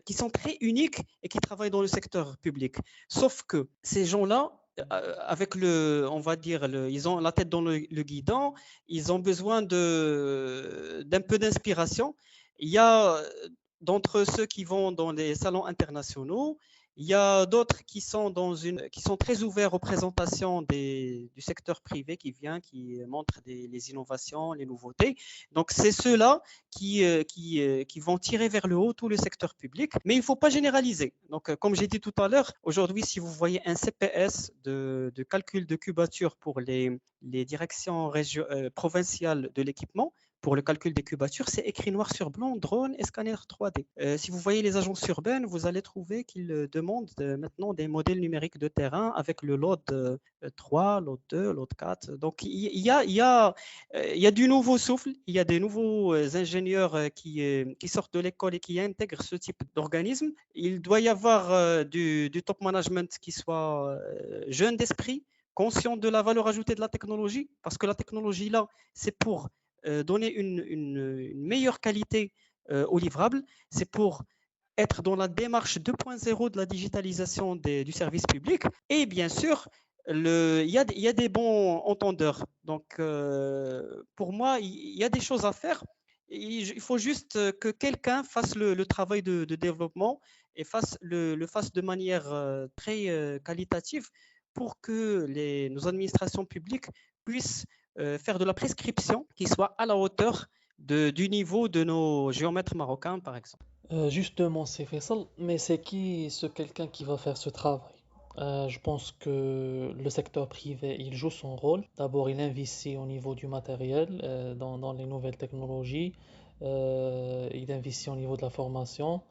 qui sont très uniques et qui travaillent dans le secteur public. Sauf que ces gens-là, avec on va dire, ils ont la tête dans le guidon, ils ont besoin d'un peu d'inspiration. Il y a d'entre ceux qui vont dans les salons internationaux, il y a d'autres qui sont très ouverts aux présentations du secteur privé qui montrent les innovations, les nouveautés. Donc, c'est ceux-là qui vont tirer vers le haut tout le secteur public. Mais il ne faut pas généraliser. Donc, comme j'ai dit tout à l'heure, aujourd'hui, si vous voyez un CPS de calcul de cubature pour les directions provinciales de l'équipement, pour le calcul des cubatures, c'est écrit noir sur blanc, drone et scanner 3D. Si vous voyez les agences urbaines, vous allez trouver qu'ils demandent maintenant des modèles numériques de terrain avec le LOD 3, LOD 2, LOD 4. Donc, il y a du nouveau souffle, il y a des nouveaux ingénieurs qui sortent de l'école et qui intègrent ce type d'organisme. Il doit y avoir du top management qui soit jeune d'esprit, conscient de la valeur ajoutée de la technologie, parce que la technologie, là, c'est pour donner une meilleure qualité au livrable, c'est pour être dans la démarche 2.0 de la digitalisation du service public. Et bien sûr, il y a des bons entendeurs. Donc, pour moi, il y a des choses à faire. Il faut juste que quelqu'un fasse le travail de développement et le fasse de manière très qualitative pour que nos administrations publiques puissent faire de la prescription qui soit à la hauteur du niveau de nos géomètres marocains, par exemple. Justement, c'est Faisal, mais c'est qui quelqu'un qui va faire ce travail? Je pense que le secteur privé, il joue son rôle. D'abord, il investit au niveau du matériel, dans les nouvelles technologies. Il investit au niveau de la formation.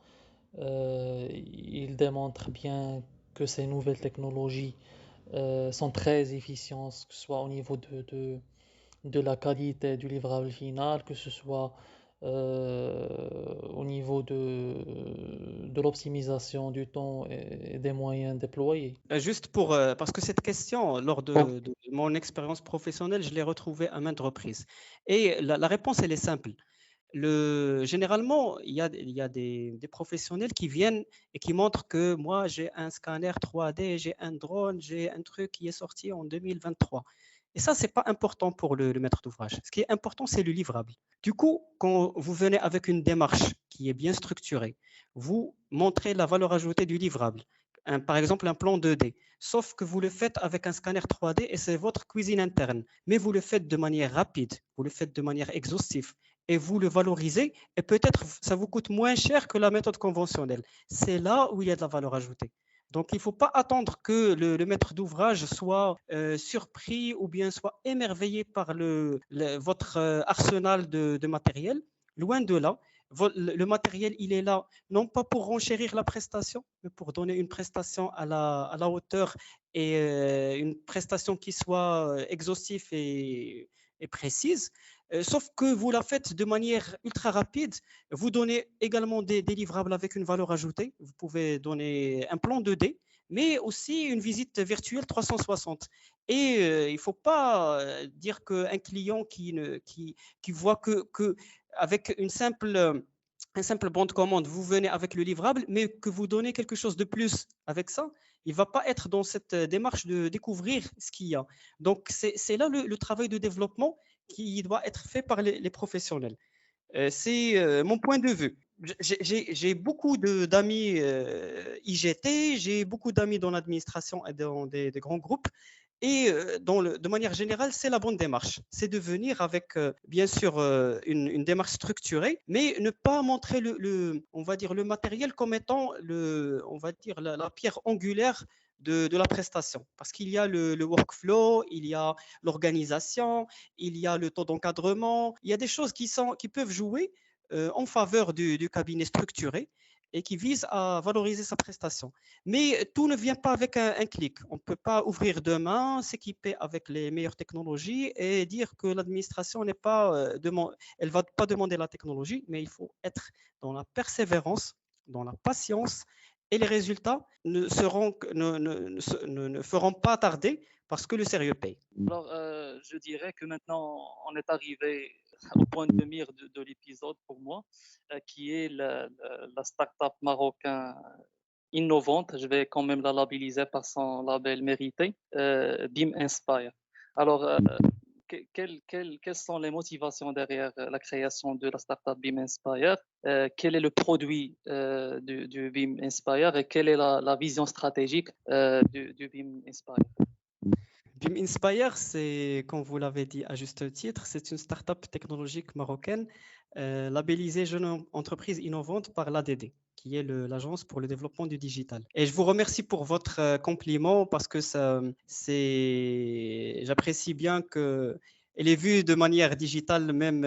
Il démontre bien que ces nouvelles technologies sont très efficientes, que ce soit au niveau de la qualité du livrable final, que ce soit au niveau de l'optimisation du temps et des moyens déployés. Juste parce que cette question, lors de mon expérience professionnelle, je l'ai retrouvée à maintes reprises. Et la réponse, elle est simple. Généralement, il y a des professionnels qui viennent et qui montrent que moi, j'ai un scanner 3D, j'ai un drone, j'ai un truc qui est sorti en 2023. Et ça, c'est pas important pour le maître d'ouvrage. Ce qui est important, c'est le livrable. Du coup, quand vous venez avec une démarche qui est bien structurée, vous montrez la valeur ajoutée du livrable. Par exemple, un plan 2D. Sauf que vous le faites avec un scanner 3D et c'est votre cuisine interne. Mais vous le faites de manière rapide, vous le faites de manière exhaustive et vous le valorisez et peut-être ça vous coûte moins cher que la méthode conventionnelle. C'est là où il y a de la valeur ajoutée. Donc, il ne faut pas attendre que le maître d'ouvrage soit surpris ou bien soit émerveillé par votre arsenal de matériel. Loin de là, le matériel, il est là non pas pour renchérir la prestation, mais pour donner une prestation à la hauteur et une prestation qui soit exhaustive et précise. Sauf que vous la faites de manière ultra rapide. Vous donnez également des livrables avec une valeur ajoutée. Vous pouvez donner un plan 2D, mais aussi une visite virtuelle 360. Et il ne faut pas dire qu'un client qui voit que avec un simple bon de commande, vous venez avec le livrable, mais que vous donnez quelque chose de plus avec ça, il ne va pas être dans cette démarche de découvrir ce qu'il y a. Donc, c'est là le travail de développement qui doit être fait par les professionnels. C'est mon point de vue. J'ai beaucoup d'amis IGT, j'ai beaucoup d'amis dans l'administration et dans des grands groupes. Et de manière générale, c'est la bonne démarche. C'est de venir avec, bien sûr, une démarche structurée, mais ne pas montrer on va dire, le matériel comme étant on va dire, la pierre angulaire de la prestation. Parce qu'il y a le workflow, il y a l'organisation, il y a le taux d'encadrement, il y a des choses qui peuvent jouer en faveur du cabinet structuré et qui vise à valoriser sa prestation. Mais tout ne vient pas avec un clic. On ne peut pas ouvrir demain, s'équiper avec les meilleures technologies et dire que l'administration n'est pas elle va pas demander la technologie, mais il faut être dans la persévérance, dans la patience et les résultats ne feront pas tarder parce que le sérieux paye. Alors, je dirais que maintenant, on est arrivé au point de mire de l'épisode pour moi, qui est la start-up marocaine innovante. Je vais quand même la labelliser par son label mérité, BIM Inspire. Alors, quelles sont les motivations derrière la création de la startup BIM Inspire? Quel est le produit du BIM Inspire et quelle est la vision stratégique du BIM Inspire? BIM Inspire, c'est, comme vous l'avez dit à juste titre, c'est une start-up technologique marocaine labellisée Jeune Entreprise Innovante par l'ADD, qui est l'Agence pour le développement du digital. Et je vous remercie pour votre compliment parce que j'apprécie bien qu'elle est vue de manière digitale même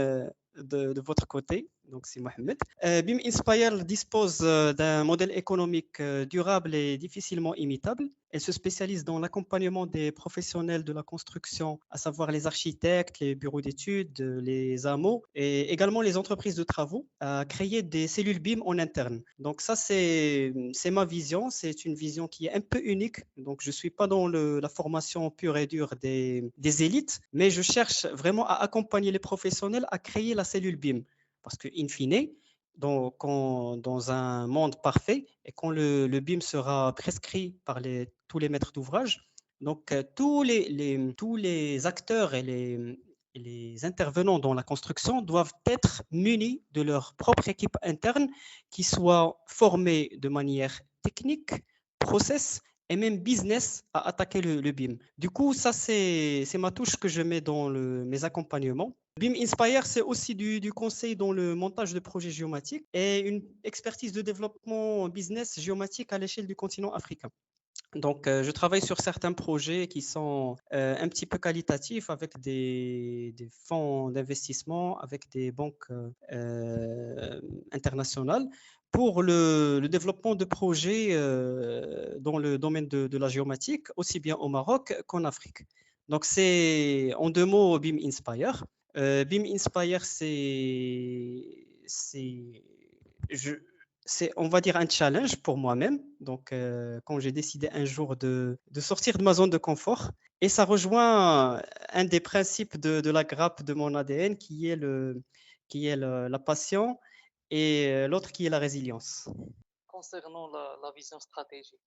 de votre côté. Donc, c'est Mohamed. BIM Inspire dispose d'un modèle économique durable et difficilement imitable. Elle se spécialise dans l'accompagnement des professionnels de la construction, à savoir les architectes, les bureaux d'études, les AMO et également les entreprises de travaux, à créer des cellules BIM en interne. Donc ça, c'est ma vision. C'est une vision qui est un peu unique. Donc je ne suis pas dans la formation pure et dure des élites, mais je cherche vraiment à accompagner les professionnels à créer la cellule BIM. Parce que, in fine, dans un monde parfait et quand le BIM sera prescrit par tous les maîtres d'ouvrage, donc tous les acteurs et les intervenants dans la construction doivent être munis de leur propre équipe interne qui soit formée de manière technique, process et même business à attaquer le BIM. Du coup, ça, c'est ma touche que je mets dans mes accompagnements. BIM Inspire, c'est aussi du conseil dans le montage de projets géomatiques et une expertise de développement business géomatique à l'échelle du continent africain. Donc, je travaille sur certains projets qui sont un petit peu qualitatifs avec des fonds d'investissement, avec des banques internationales pour le développement de projets dans le domaine de la géomatique, aussi bien au Maroc qu'en Afrique. Donc, c'est en deux mots BIM Inspire. BIM Inspire, c'est, on va dire, un challenge pour moi-même. Donc, quand j'ai décidé un jour de sortir de ma zone de confort, et ça rejoint un des principes de la grappe de mon ADN qui est la passion, et l'autre qui est la résilience. Concernant la vision stratégique,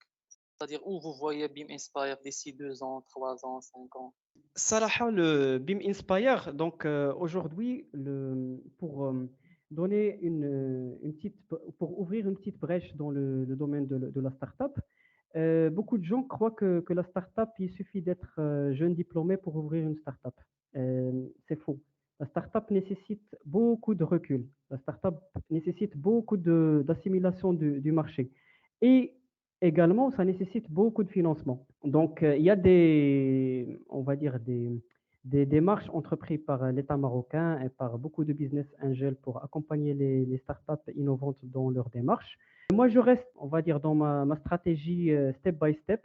c'est-à-dire où vous voyez BIM Inspire d'ici 2 ans, 3 ans, 5 ans. Sarah, le BIM Inspire, donc aujourd'hui, pour donner pour ouvrir une petite brèche dans le domaine de la startup, beaucoup de gens croient que la startup, il suffit d'être jeune diplômé pour ouvrir une startup. C'est faux. La startup nécessite beaucoup de recul. La startup nécessite beaucoup d'assimilation du marché. Et également, ça nécessite beaucoup de financement. Donc, il y a on va dire des démarches entreprises par l'État marocain et par beaucoup de business angels pour accompagner les startups innovantes dans leur démarche. Moi, je reste, on va dire, dans ma stratégie step by step.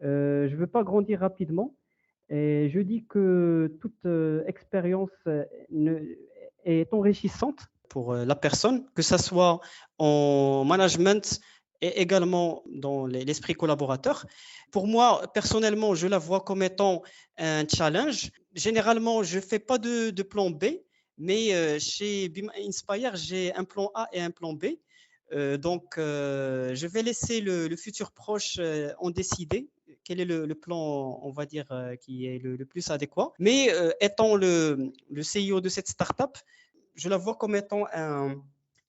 Je ne veux pas grandir rapidement. Et je dis que toute expérience est enrichissante pour la personne, que ce soit en management et également dans l'esprit collaborateur. Pour moi, personnellement, je la vois comme étant un challenge. Généralement, je ne fais pas de plan B, mais chez BIM Inspire, j'ai un plan A et un plan B. Donc, je vais laisser le futur proche en décider quel est le plan, on va dire, qui est le plus adéquat. Mais étant le CEO de cette startup, je la vois comme étant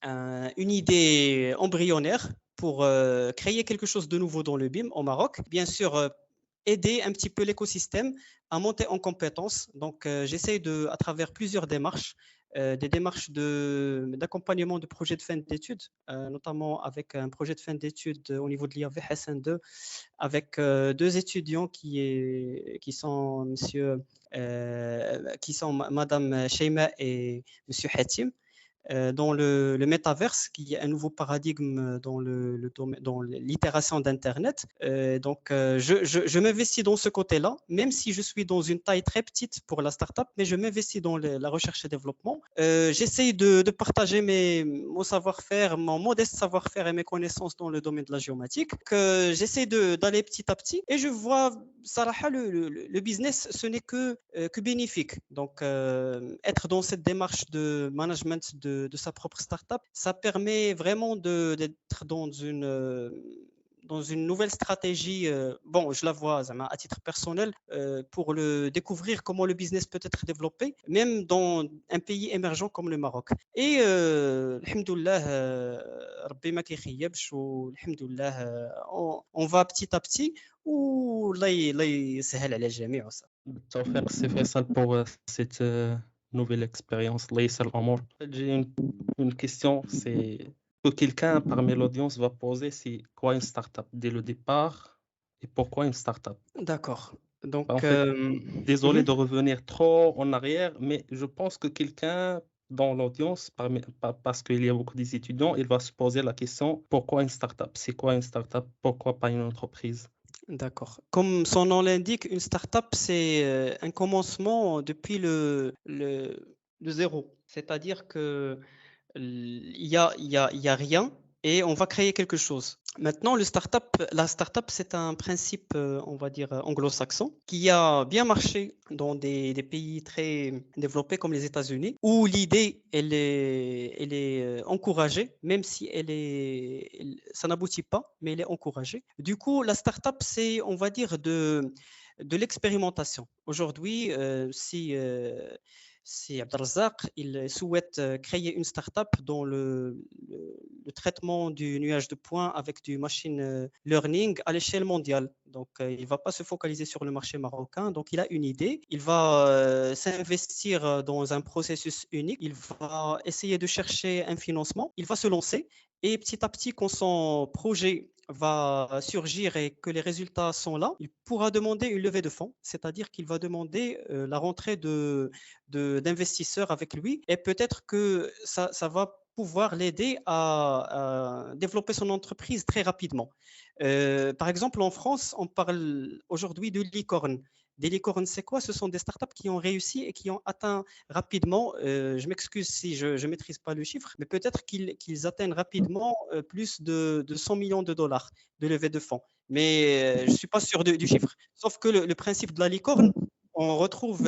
une idée embryonnaire pour créer quelque chose de nouveau dans le BIM au Maroc. Bien sûr, aider un petit peu l'écosystème à monter en compétences. Donc, j'essaie à travers plusieurs démarches, des démarches d'accompagnement de projets de fin d'études, notamment avec un projet de fin d'études au niveau de l'IAV Hassan 2, avec deux étudiants qui sont qui sont Madame Sheima et Monsieur Hatim, dans le métaverse, qui est un nouveau paradigme dans l'itération d'Internet. Donc, je m'investis dans ce côté-là, même si je suis dans une taille très petite pour la startup, mais je m'investis dans la recherche et développement. J'essaye de partager mon savoir-faire, mon modeste savoir-faire et mes connaissances dans le domaine de la géomatique, que j'essaie d'aller petit à petit. Et je vois, Sarah, le business, ce n'est que bénéfique. Donc, être dans cette démarche de management de sa propre startup, ça permet vraiment d'être dans une nouvelle stratégie. Bon, je la vois à titre personnel pour découvrir comment le business peut être développé, même dans un pays émergent comme le Maroc. Et alhamdoulilah, Rabbi ma kiykhayebsh, alhamdoulilah, on va petit à petit والله يسهل على الجميع. بالتوفيق سي فيصل pour cette nouvelle expérience. الله يسر الأمور. J'ai une question, c'est que quelqu'un parmi l'audience va poser, c'est quoi une startup dès le départ et pourquoi une startup? D'accord. Donc, En fait, désolé de revenir trop en arrière, mais je pense que quelqu'un dans l'audience, parce qu'il y a beaucoup d'étudiants, il va se poser la question, pourquoi une startup? C'est quoi une startup? Pourquoi pas une entreprise? d'accord. Comme son nom l'indique, une startup, c'est un commencement depuis le zéro. C'est-à-dire que il y a rien et on va créer quelque chose. Maintenant, la startup, c'est un principe, on va dire, anglo-saxon, qui a bien marché dans des pays très développés comme les États-Unis, où l'idée, elle est encouragée, même si ça n'aboutit pas, mais elle est encouragée. Du coup, la startup, c'est, on va dire, de l'expérimentation. Aujourd'hui, si Abdelrazak, il souhaite créer une startup dans le traitement du nuage de points avec du machine learning à l'échelle mondiale. Donc, il ne va pas se focaliser sur le marché marocain. Donc, il a une idée. Il va s'investir dans un processus unique. Il va essayer de chercher un financement. Il va se lancer. Et petit à petit, quand son projet va surgir et que les résultats sont là, il pourra demander une levée de fonds, c'est-à-dire qu'il va demander la rentrée d'investisseurs avec lui et peut-être que ça va pouvoir l'aider à développer son entreprise très rapidement. Par exemple, en France, on parle aujourd'hui de licorne. Des licornes, c'est quoi? Ce sont des startups qui ont réussi et qui ont atteint rapidement, je m'excuse si je ne maîtrise pas le chiffre, mais peut-être qu'ils atteignent rapidement plus de 100 millions de dollars de levée de fonds. Mais je ne suis pas sûr du chiffre. Sauf que le principe de la licorne, on retrouve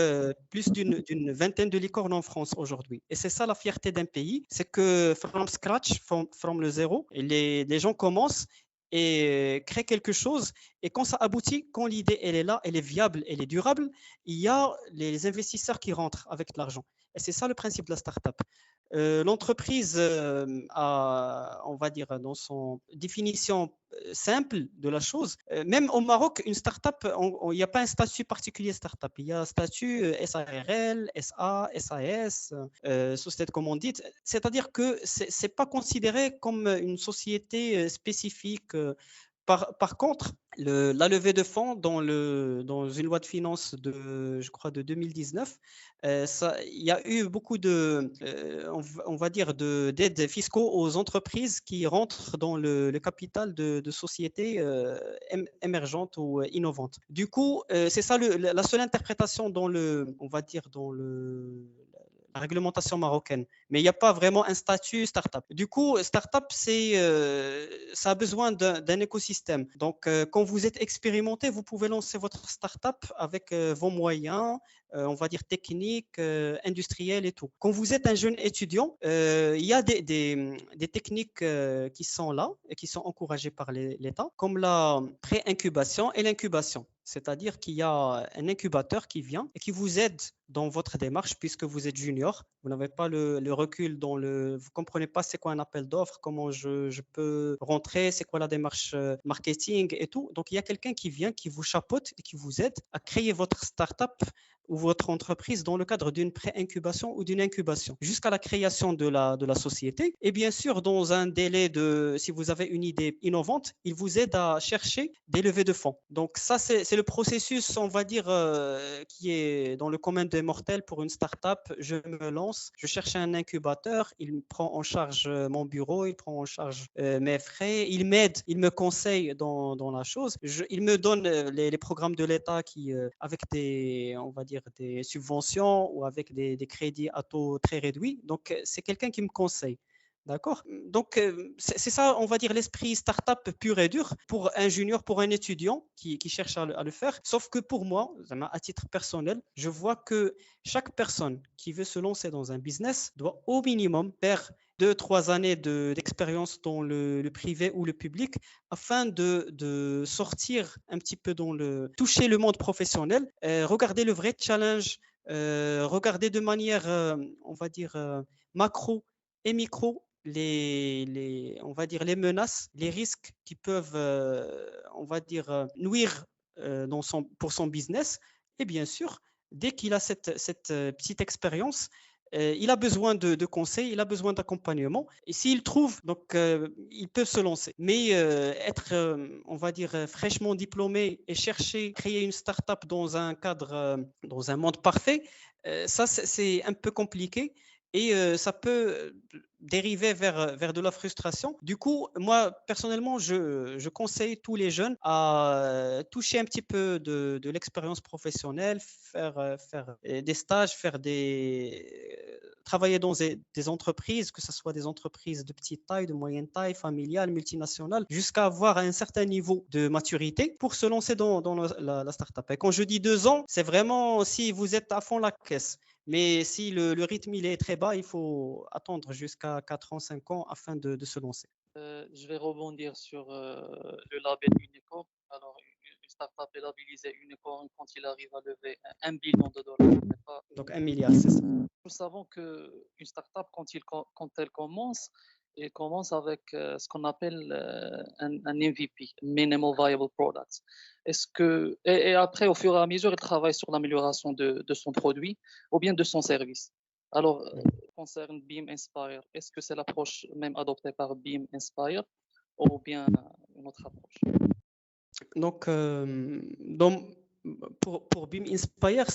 plus d'une vingtaine de licornes en France aujourd'hui. Et c'est ça la fierté d'un pays, c'est que from scratch, from le zéro, les gens commencent et créent quelque chose. Et quand ça aboutit, quand l'idée elle est là, elle est viable, elle est durable, il y a les investisseurs qui rentrent avec de l'argent. Et c'est ça le principe de la startup. L'entreprise a, on va dire, dans son définition simple de la chose, même au Maroc, une start-up, il n'y a pas un statut particulier start-up. Il y a un statut SARL, SA, SAS, société de commandite. C'est-à-dire que ce n'est pas considéré comme une société spécifique. Par contre, la levée de fonds dans une loi de finances je crois, de 2019, il y a eu beaucoup on va dire, d'aides fiscaux aux entreprises qui rentrent dans le capital de sociétés émergentes ou innovantes. Du coup, c'est ça la seule interprétation on va dire, dans la réglementation marocaine. Mais il n'y a pas vraiment un statut startup. Du coup, startup, ça a besoin d'un écosystème. Donc, quand vous êtes expérimenté, vous pouvez lancer votre startup avec vos moyens, on va dire techniques, industriels et tout. Quand vous êtes un jeune étudiant, il y a des techniques qui sont là et qui sont encouragées par l'État, comme la pré-incubation et l'incubation. C'est-à-dire qu'il y a un incubateur qui vient et qui vous aide dans votre démarche puisque vous êtes junior. Vous n'avez pas le recul vous ne comprenez pas c'est quoi un appel d'offres, comment je peux rentrer, c'est quoi la démarche marketing et tout. Donc, il y a quelqu'un qui vient, qui vous chapeaute et qui vous aide à créer votre startup ou votre entreprise dans le cadre d'une pré-incubation ou d'une incubation jusqu'à la création de la société. Et bien sûr, dans un délai si vous avez une idée innovante, il vous aide à chercher des levées de fonds. Donc ça, c'est le processus, on va dire, qui est dans le commun des mortels pour une startup. Je me lance, je cherche un incubateur, il prend en charge mon bureau, il prend en charge mes frais, il m'aide, il me conseille dans la chose. Il me donne les programmes de l'État avec on va dire, des subventions ou avec des crédits à taux très réduits. Donc, c'est quelqu'un qui me conseille. D'accord. Donc, c'est ça, on va dire, l'esprit startup pur et dur pour un junior, pour un étudiant qui cherche à le faire. Sauf que pour moi, à titre personnel, je vois que chaque personne qui veut se lancer dans un business doit au minimum faire 2-3 années d'expérience dans le privé ou le public afin de sortir un petit peu toucher le monde professionnel, regarder le vrai challenge, regarder de manière, on va dire, macro et micro on va dire les menaces, les risques qui peuvent, on va dire, nuire pour son business. Et bien sûr, dès qu'il a cette petite expérience, il a besoin de conseils, il a besoin d'accompagnement. Et s'il trouve, donc, il peut se lancer. Mais être, on va dire, fraîchement diplômé et chercher, créer une start-up dans un cadre, dans un monde parfait, ça, c'est un peu compliqué. Et ça peut dériver vers de la frustration. Du coup, moi, personnellement, je conseille tous les jeunes à toucher un petit peu de l'expérience professionnelle, faire des stages, travailler dans des entreprises, que ce soit des entreprises de petite taille, de moyenne taille, familiales, multinationales, jusqu'à avoir un certain niveau de maturité pour se lancer dans la startup. Et quand je dis 2 ans, c'est vraiment si vous êtes à fond la caisse. Mais si le rythme il est très bas, il faut attendre jusqu'à 4 ans, 5 ans afin de se lancer. Je vais rebondir sur le label Unicorn. Alors, une startup est labellisée Unicorn quand il arrive à lever 1 billion de dollars. Donc 1 milliard, c'est ça. Nous savons qu'une startup, quand elle commence avec ce qu'on appelle un MVP, Minimal Viable Product. Et après, au fur et à mesure, elle travaille sur l'amélioration de son produit ou bien de son service. Alors, concerne Beam Inspire, est-ce que c'est l'approche même adoptée par Beam Inspire ou bien une autre approche? Donc, pour Beam Inspire,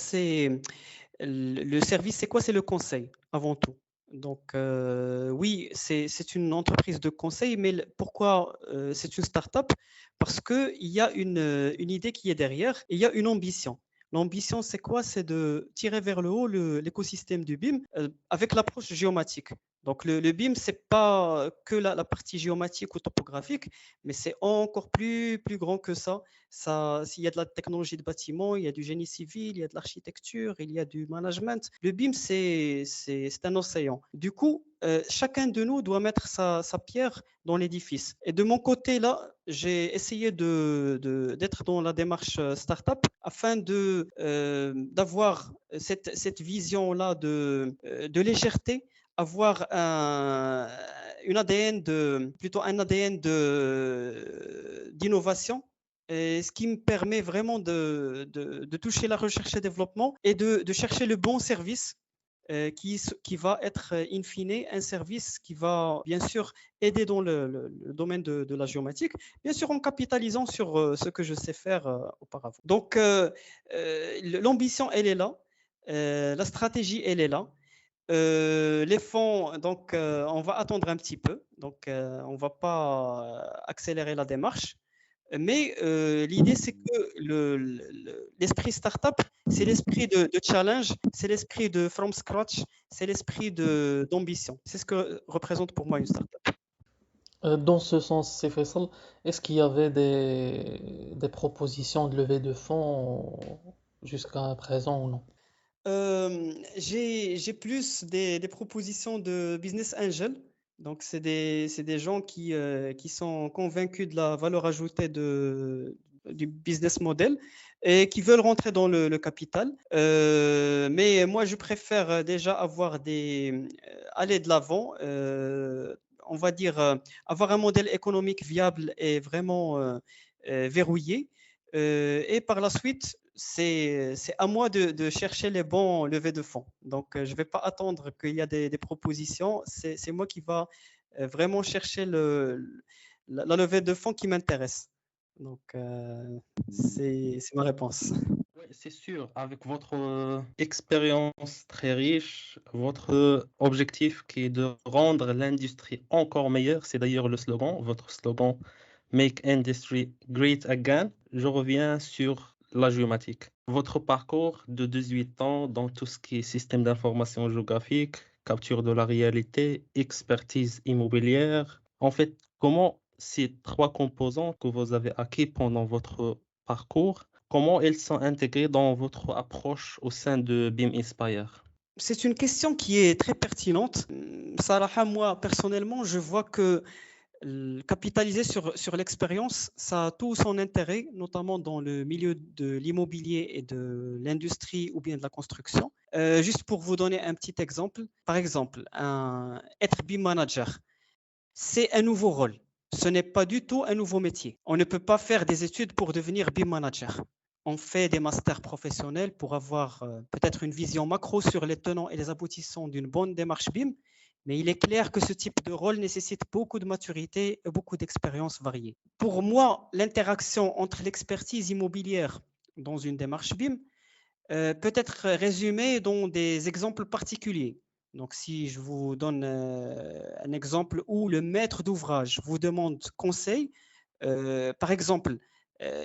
le service, c'est quoi? C'est le conseil, avant tout. Donc, oui, c'est une entreprise de conseil, mais pourquoi c'est une start-up? Parce qu'il y a une idée qui est derrière et il y a une ambition. L'ambition, c'est quoi? C'est de tirer vers le haut l'écosystème du BIM avec l'approche géomatique. Donc le BIM, c'est pas que la partie géomatique ou topographique, mais c'est encore plus grand que ça. S'il y a de la technologie de bâtiment, il y a du génie civil, il y a de l'architecture, il y a du management. Le BIM, c'est un océan. Du coup, chacun de nous doit mettre sa pierre dans l'édifice. Et de mon côté, là, j'ai essayé d'être dans la démarche startup afin d'avoir cette vision-là de légèreté, avoir plutôt un ADN d'innovation, et ce qui me permet vraiment de toucher la recherche et développement et de chercher le bon service qui va être in fine un service qui va bien sûr aider dans le domaine de la géomatique, bien sûr en capitalisant sur ce que je sais faire auparavant. Donc l'ambition, elle est là, la stratégie, elle est là. Les fonds, donc on va attendre un petit peu, donc on ne va pas accélérer la démarche. Mais l'idée, c'est que l'esprit startup, c'est l'esprit de challenge, c'est l'esprit de from scratch, c'est l'esprit d'ambition. C'est ce que représente pour moi une startup. Dans ce sens, c'est Faisal, est-ce qu'il y avait des propositions de levée de fonds jusqu'à présent ou non? J'ai plus des propositions de business angel. Donc, c'est des gens qui sont convaincus de la valeur ajoutée du business model et qui veulent rentrer dans le capital. Mais moi, je préfère déjà aller de l'avant, on va dire, avoir un modèle économique viable et vraiment verrouillé. Et par la suite, c'est à moi de chercher les bons levées de fonds. Donc, je ne vais pas attendre qu'il y a des propositions. C'est moi qui va vraiment chercher la levée de fonds qui m'intéresse. Donc, c'est ma réponse. Oui, c'est sûr, avec votre expérience très riche, votre objectif qui est de rendre l'industrie encore meilleure, c'est d'ailleurs le slogan, votre slogan Make Industry Great Again. Je reviens sur la géomatique. Votre parcours de 18 ans dans tout ce qui est système d'information géographique, capture de la réalité, expertise immobilière. En fait, comment ces trois composants que vous avez acquis pendant votre parcours, comment elles sont intégrées dans votre approche au sein de BIM Inspire? C'est une question qui est très pertinente. Sarah, moi, personnellement, je vois que capitaliser sur l'expérience, ça a tout son intérêt, notamment dans le milieu de l'immobilier et de l'industrie ou bien de la construction. Juste pour vous donner un petit exemple, par exemple, être BIM manager, c'est un nouveau rôle. Ce n'est pas du tout un nouveau métier. On ne peut pas faire des études pour devenir BIM manager. On fait des masters professionnels pour avoir peut-être une vision macro sur les tenants et les aboutissants d'une bonne démarche BIM, mais il est clair que ce type de rôle nécessite beaucoup de maturité et beaucoup d'expériences variées. Pour moi, l'interaction entre l'expertise immobilière dans une démarche BIM peut être résumée dans des exemples particuliers. Donc, si je vous donne un exemple où le maître d'ouvrage vous demande conseil, par exemple,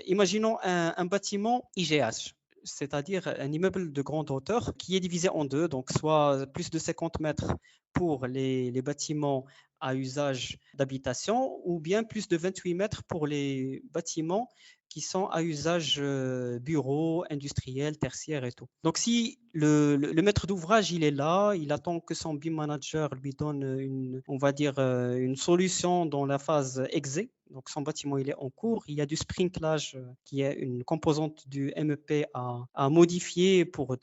imaginons un bâtiment IGH, c'est-à-dire un immeuble de grande hauteur qui est divisé en deux, donc soit plus de 50 mètres pour les bâtiments à usage d'habitation ou bien plus de 28 mètres pour les bâtiments qui sont à usage bureau, industriel, tertiaire et tout. Donc si le maître d'ouvrage il est là, il attend que son BIM manager lui donne on va dire une solution dans la phase exé. Donc son bâtiment il est en cours, il y a du sprinklage qui est une composante du MEP à modifier pour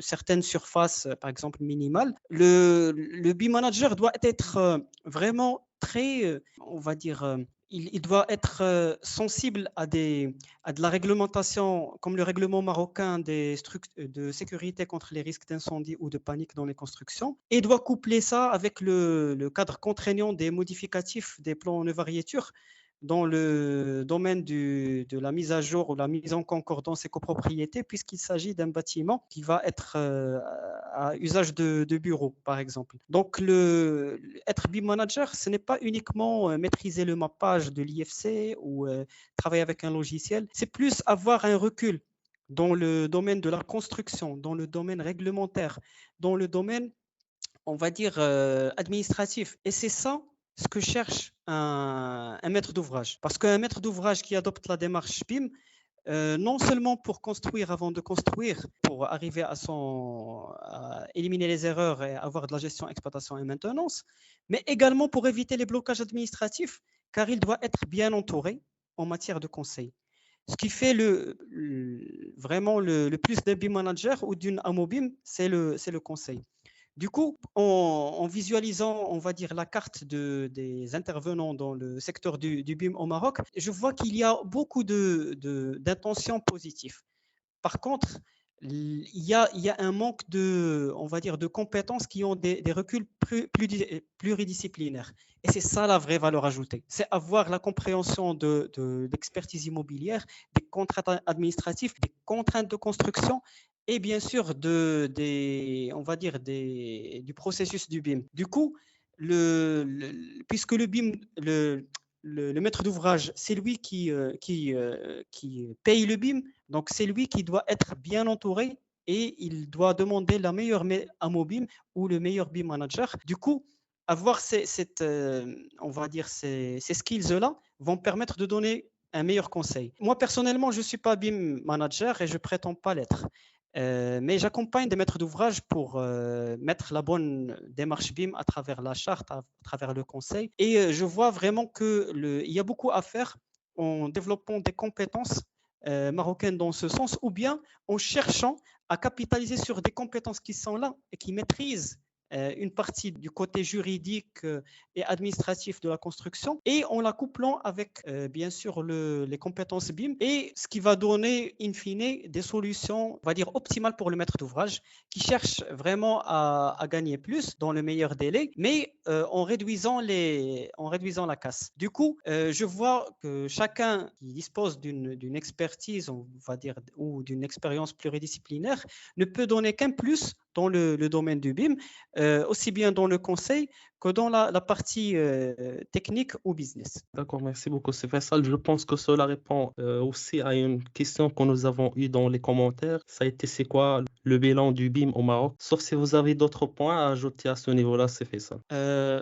certaines surfaces, par exemple minimales. Le BIM manager doit être vraiment très, on va dire, il doit être sensible à de la réglementation, comme le règlement marocain de sécurité contre les risques d'incendie ou de panique dans les constructions, et doit coupler ça avec le cadre contraignant des modificatifs des plans de variéture dans le domaine de la mise à jour ou la mise en concordance et copropriété, puisqu'il s'agit d'un bâtiment qui va être à usage de bureau, par exemple. Donc, être BIM manager, ce n'est pas uniquement maîtriser le mappage de l'IFC ou travailler avec un logiciel, c'est plus avoir un recul dans le domaine de la construction, dans le domaine réglementaire, dans le domaine on va dire, administratif. Et c'est ça ce que cherche un maître d'ouvrage. Parce qu'un maître d'ouvrage qui adopte la démarche BIM, non seulement pour construire avant de construire, pour arriver à éliminer les erreurs et avoir de la gestion, exploitation et maintenance, mais également pour éviter les blocages administratifs, car il doit être bien entouré en matière de conseil. Ce qui fait vraiment le plus d'un BIM manager ou d'une AMO BIM, c'est le conseil. Du coup, en visualisant, on va dire, la carte des intervenants dans le secteur du BIM au Maroc, je vois qu'il y a beaucoup d'intentions positives. Par contre, il y a un manque on va dire, de compétences qui ont des reculs pluridisciplinaires. Et c'est ça la vraie valeur ajoutée. C'est avoir la compréhension de l'expertise immobilière, des contraintes administratives, des contraintes de construction et bien sûr on va dire du processus du BIM. Du coup, puisque le BIM, le maître d'ouvrage, c'est lui qui paye le BIM, donc c'est lui qui doit être bien entouré et il doit demander la meilleure AMO BIM ou le meilleur BIM manager. Du coup, avoir on va dire ces skills-là vont permettre de donner un meilleur conseil. Moi, personnellement, je ne suis pas BIM manager et je ne prétends pas l'être. Mais j'accompagne des maîtres d'ouvrage pour mettre la bonne démarche BIM à travers la charte, à travers le conseil. Et je vois vraiment qu'il y a beaucoup à faire en développant des compétences marocaines dans ce sens, ou bien en cherchant à capitaliser sur des compétences qui sont là et qui maîtrisent une partie du côté juridique et administratif de la construction et en la couplant avec bien sûr les compétences BIM et ce qui va donner in fine des solutions, on va dire optimales pour le maître d'ouvrage qui cherche vraiment à gagner plus dans le meilleur délai mais en réduisant la casse. Du coup, je vois que chacun qui dispose d'une expertise, on va dire, ou d'une expérience pluridisciplinaire ne peut donner qu'un plus dans le domaine du BIM, aussi bien dans le conseil que dans la partie technique ou business. D'accord, merci beaucoup, c'est Faisal. Je pense que cela répond aussi à une question que nous avons eue dans les commentaires. Ça a été, c'est quoi le bilan du BIM au Maroc? Sauf si vous avez d'autres points à ajouter à ce niveau-là, c'est Faisal.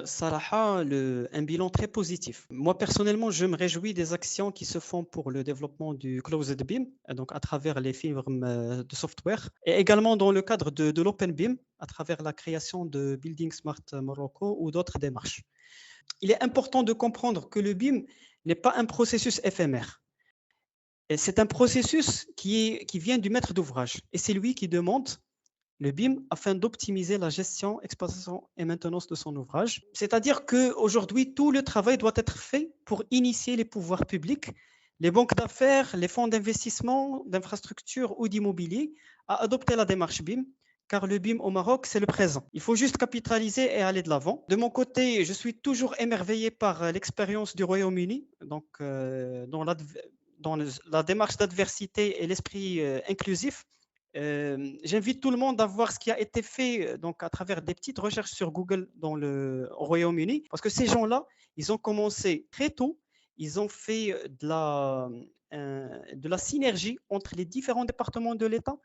Salaha, un bilan très positif. Moi, personnellement, je me réjouis des actions qui se font pour le développement du Closed BIM, donc à travers les firmes de software, et également dans le cadre de l'Open BIM, à travers la création de Building Smart Morocco ou d'autres démarches. Il est important de comprendre que le BIM n'est pas un processus éphémère. C'est un processus qui vient du maître d'ouvrage, et c'est lui qui demande le BIM afin d'optimiser la gestion, exploitation et maintenance de son ouvrage. C'est-à-dire qu'aujourd'hui, tout le travail doit être fait pour initier les pouvoirs publics, les banques d'affaires, les fonds d'investissement, d'infrastructures ou d'immobilier à adopter la démarche BIM, car le BIM au Maroc, c'est le présent. Il faut juste capitaliser et aller de l'avant. De mon côté, je suis toujours émerveillé par l'expérience du Royaume-Uni, donc dans la démarche d'adversité et l'esprit inclusif. J'invite tout le monde à voir ce qui a été fait donc à travers des petites recherches sur Google au Royaume-Uni, parce que ces gens-là, ils ont commencé très tôt, ils ont fait de la synergie entre les différents départements de l'État,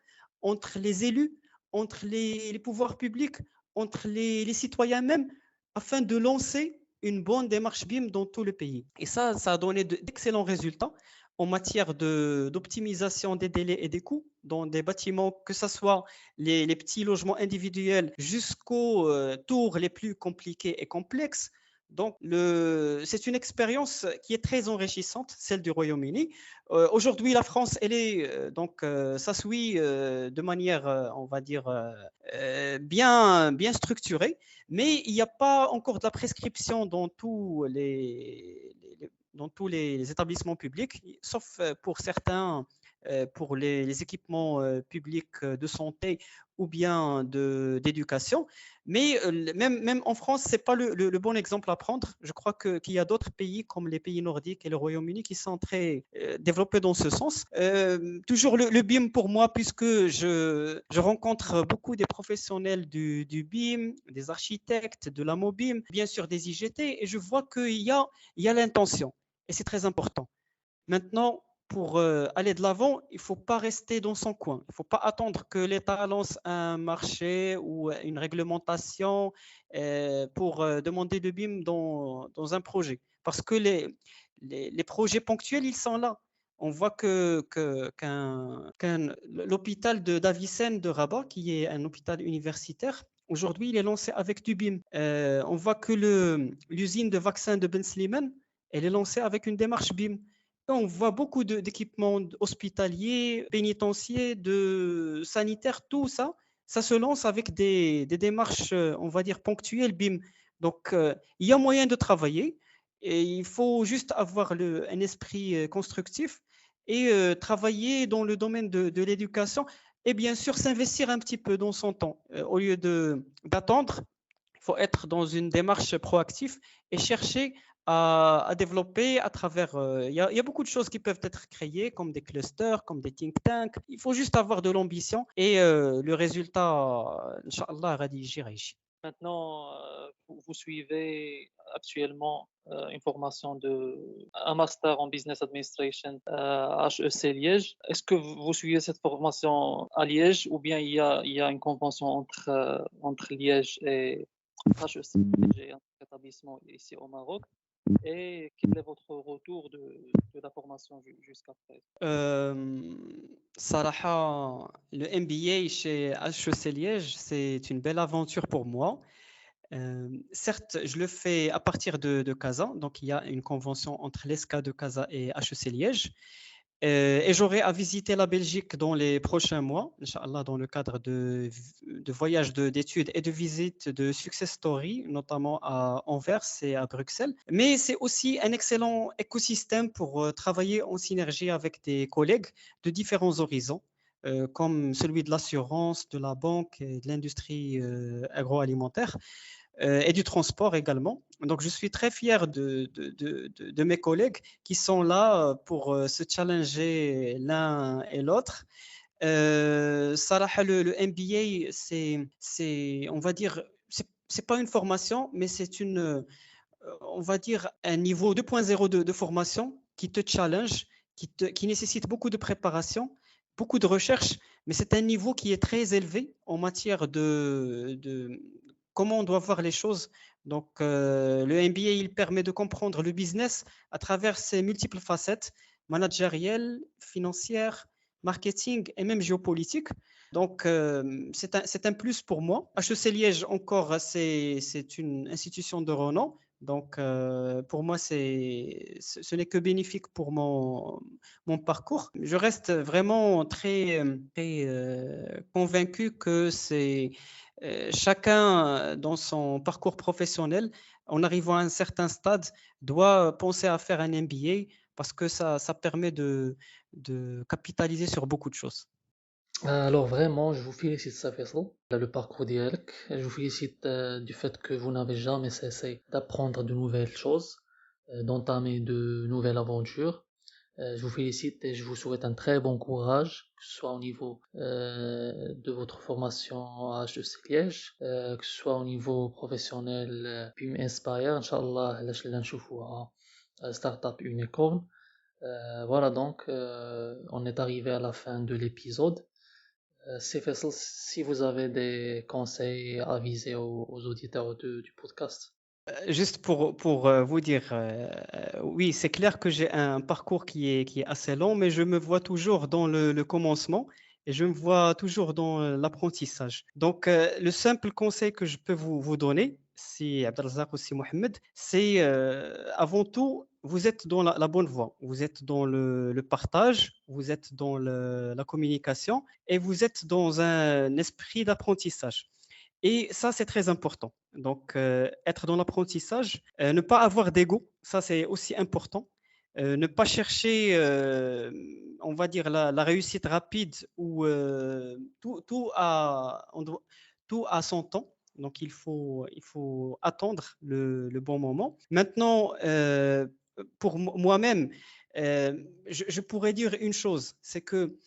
entre les élus, entre les pouvoirs publics, entre les citoyens même, afin de lancer une bonne démarche BIM dans tout le pays. Et ça a donné d'excellents résultats en matière d'optimisation des délais et des coûts dans des bâtiments, que ce soit les petits logements individuels jusqu'aux tours les plus compliqués et complexes. Donc, c'est une expérience qui est très enrichissante, celle du Royaume-Uni. Aujourd'hui, la France, ça suit de manière, on va dire, bien structurée, mais il n'y a pas encore de la prescription dans tous les établissements publics, sauf pour certains, pour les équipements publics de santé ou bien d'éducation. Mais même en France, ce n'est pas le bon exemple à prendre. Je crois qu'il y a d'autres pays comme les pays nordiques et le Royaume-Uni qui sont très développés dans ce sens. Toujours le BIM pour moi, puisque je rencontre beaucoup des professionnels du BIM, des architectes, de la MOBIM, bien sûr des IGT, et je vois qu'il y a l'intention. Et c'est très important. Maintenant, pour aller de l'avant, il ne faut pas rester dans son coin. Il ne faut pas attendre que l'État lance un marché ou une réglementation pour demander le BIM dans un projet. Parce que les projets ponctuels, ils sont là. On voit qu'un l'hôpital de Davicenne de Rabat, qui est un hôpital universitaire, aujourd'hui, il est lancé avec du BIM. On voit que l'usine de vaccins de Ben Slimane, elle est lancée avec une démarche BIM. On voit beaucoup d'équipements hospitaliers, pénitentiaires, sanitaires, tout ça. Ça se lance avec des démarches, on va dire, ponctuelles BIM. Donc, il y a moyen de travailler et il faut juste avoir un esprit constructif et travailler dans le domaine de l'éducation et bien sûr s'investir un petit peu dans son temps. Au lieu d'attendre, il faut être dans une démarche proactive et chercher à développer à travers. Il y a beaucoup de choses qui peuvent être créées, comme des clusters, comme des think tanks. Il faut juste avoir de l'ambition et le résultat, Inch'Allah, غادي يجي. Maintenant, vous suivez actuellement une formation un master en business administration à HEC Liège. Est-ce que vous suivez cette formation à Liège ou bien il y a une convention entre Liège et HEC Liège et un établissement ici au Maroc? Et quel est votre retour de la formation jusqu'à présent? صراحة, le MBA chez HEC Liège, c'est une belle aventure pour moi. Certes, je le fais à partir de Casa, donc il y a une convention entre l'ESCA de Casa et HEC Liège. Et j'aurai à visiter la Belgique dans les prochains mois, Inch'Allah, dans le cadre de voyages d'études et de visites de success story, notamment à Anvers et à Bruxelles. Mais c'est aussi un excellent écosystème pour travailler en synergie avec des collègues de différents horizons, comme celui de l'assurance, de la banque et de l'industrie agroalimentaire et du transport également. Donc, je suis très fier de mes collègues qui sont là pour se challenger l'un et l'autre. Sarah, le MBA, on va dire, c'est pas une formation, mais c'est on va dire, un niveau 2.0 de formation qui te challenge, qui nécessite beaucoup de préparation, beaucoup de recherche, mais c'est un niveau qui est très élevé en matière de comment on doit voir les choses. Donc, le MBA, il permet de comprendre le business à travers ses multiples facettes, managérielles, financières, marketing et même géopolitique. Donc, c'est un plus pour moi. HEC Liège, encore, c'est une institution de renom. Donc, pour moi, ce n'est que bénéfique pour mon parcours. Je reste vraiment très convaincu que c'est chacun dans son parcours professionnel, en arrivant à un certain stade, doit penser à faire un MBA parce que ça permet de capitaliser sur beaucoup de choses. Alors vraiment, je vous félicite Safeslo, le parcours d'IELC. Je vous félicite du fait que vous n'avez jamais cessé d'apprendre de nouvelles choses, d'entamer de nouvelles aventures. Je vous félicite et je vous souhaite un très bon courage, que ce soit au niveau de votre formation à HEC Liège, que ce soit au niveau professionnel, puis Inspire, Inch'Allah, Startup Unicorn. Voilà donc, on est arrivé à la fin de l'épisode. C'est Faisal, si vous avez des conseils à aviser aux auditeurs du podcast. Juste pour vous dire, oui, c'est clair que j'ai un parcours qui est assez long, mais je me vois toujours dans le commencement et je me vois toujours dans l'apprentissage. Donc, le simple conseil que je peux vous donner, si Abdelrazak ou si Mohamed, c'est avant tout, vous êtes dans la bonne voie. Vous êtes dans le partage, vous êtes dans la communication et vous êtes dans un esprit d'apprentissage. Et ça, c'est très important. Donc, être dans l'apprentissage, ne pas avoir d'ego, ça, c'est aussi important. Ne pas chercher, on va dire, la réussite rapide ou tout à son temps. Donc, il faut attendre le bon moment. Maintenant, pour moi-même, je pourrais dire une chose, c'est que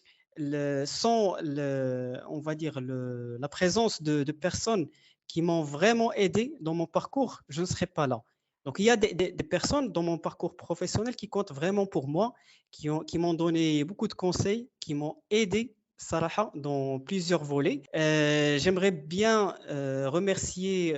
sans on va dire la présence de personnes qui m'ont vraiment aidé dans mon parcours, je ne serais pas là. Donc, il y a des personnes dans mon parcours professionnel qui comptent vraiment pour moi, qui m'ont donné beaucoup de conseils, qui m'ont aidé, Sarah, dans plusieurs volets. J'aimerais bien remercier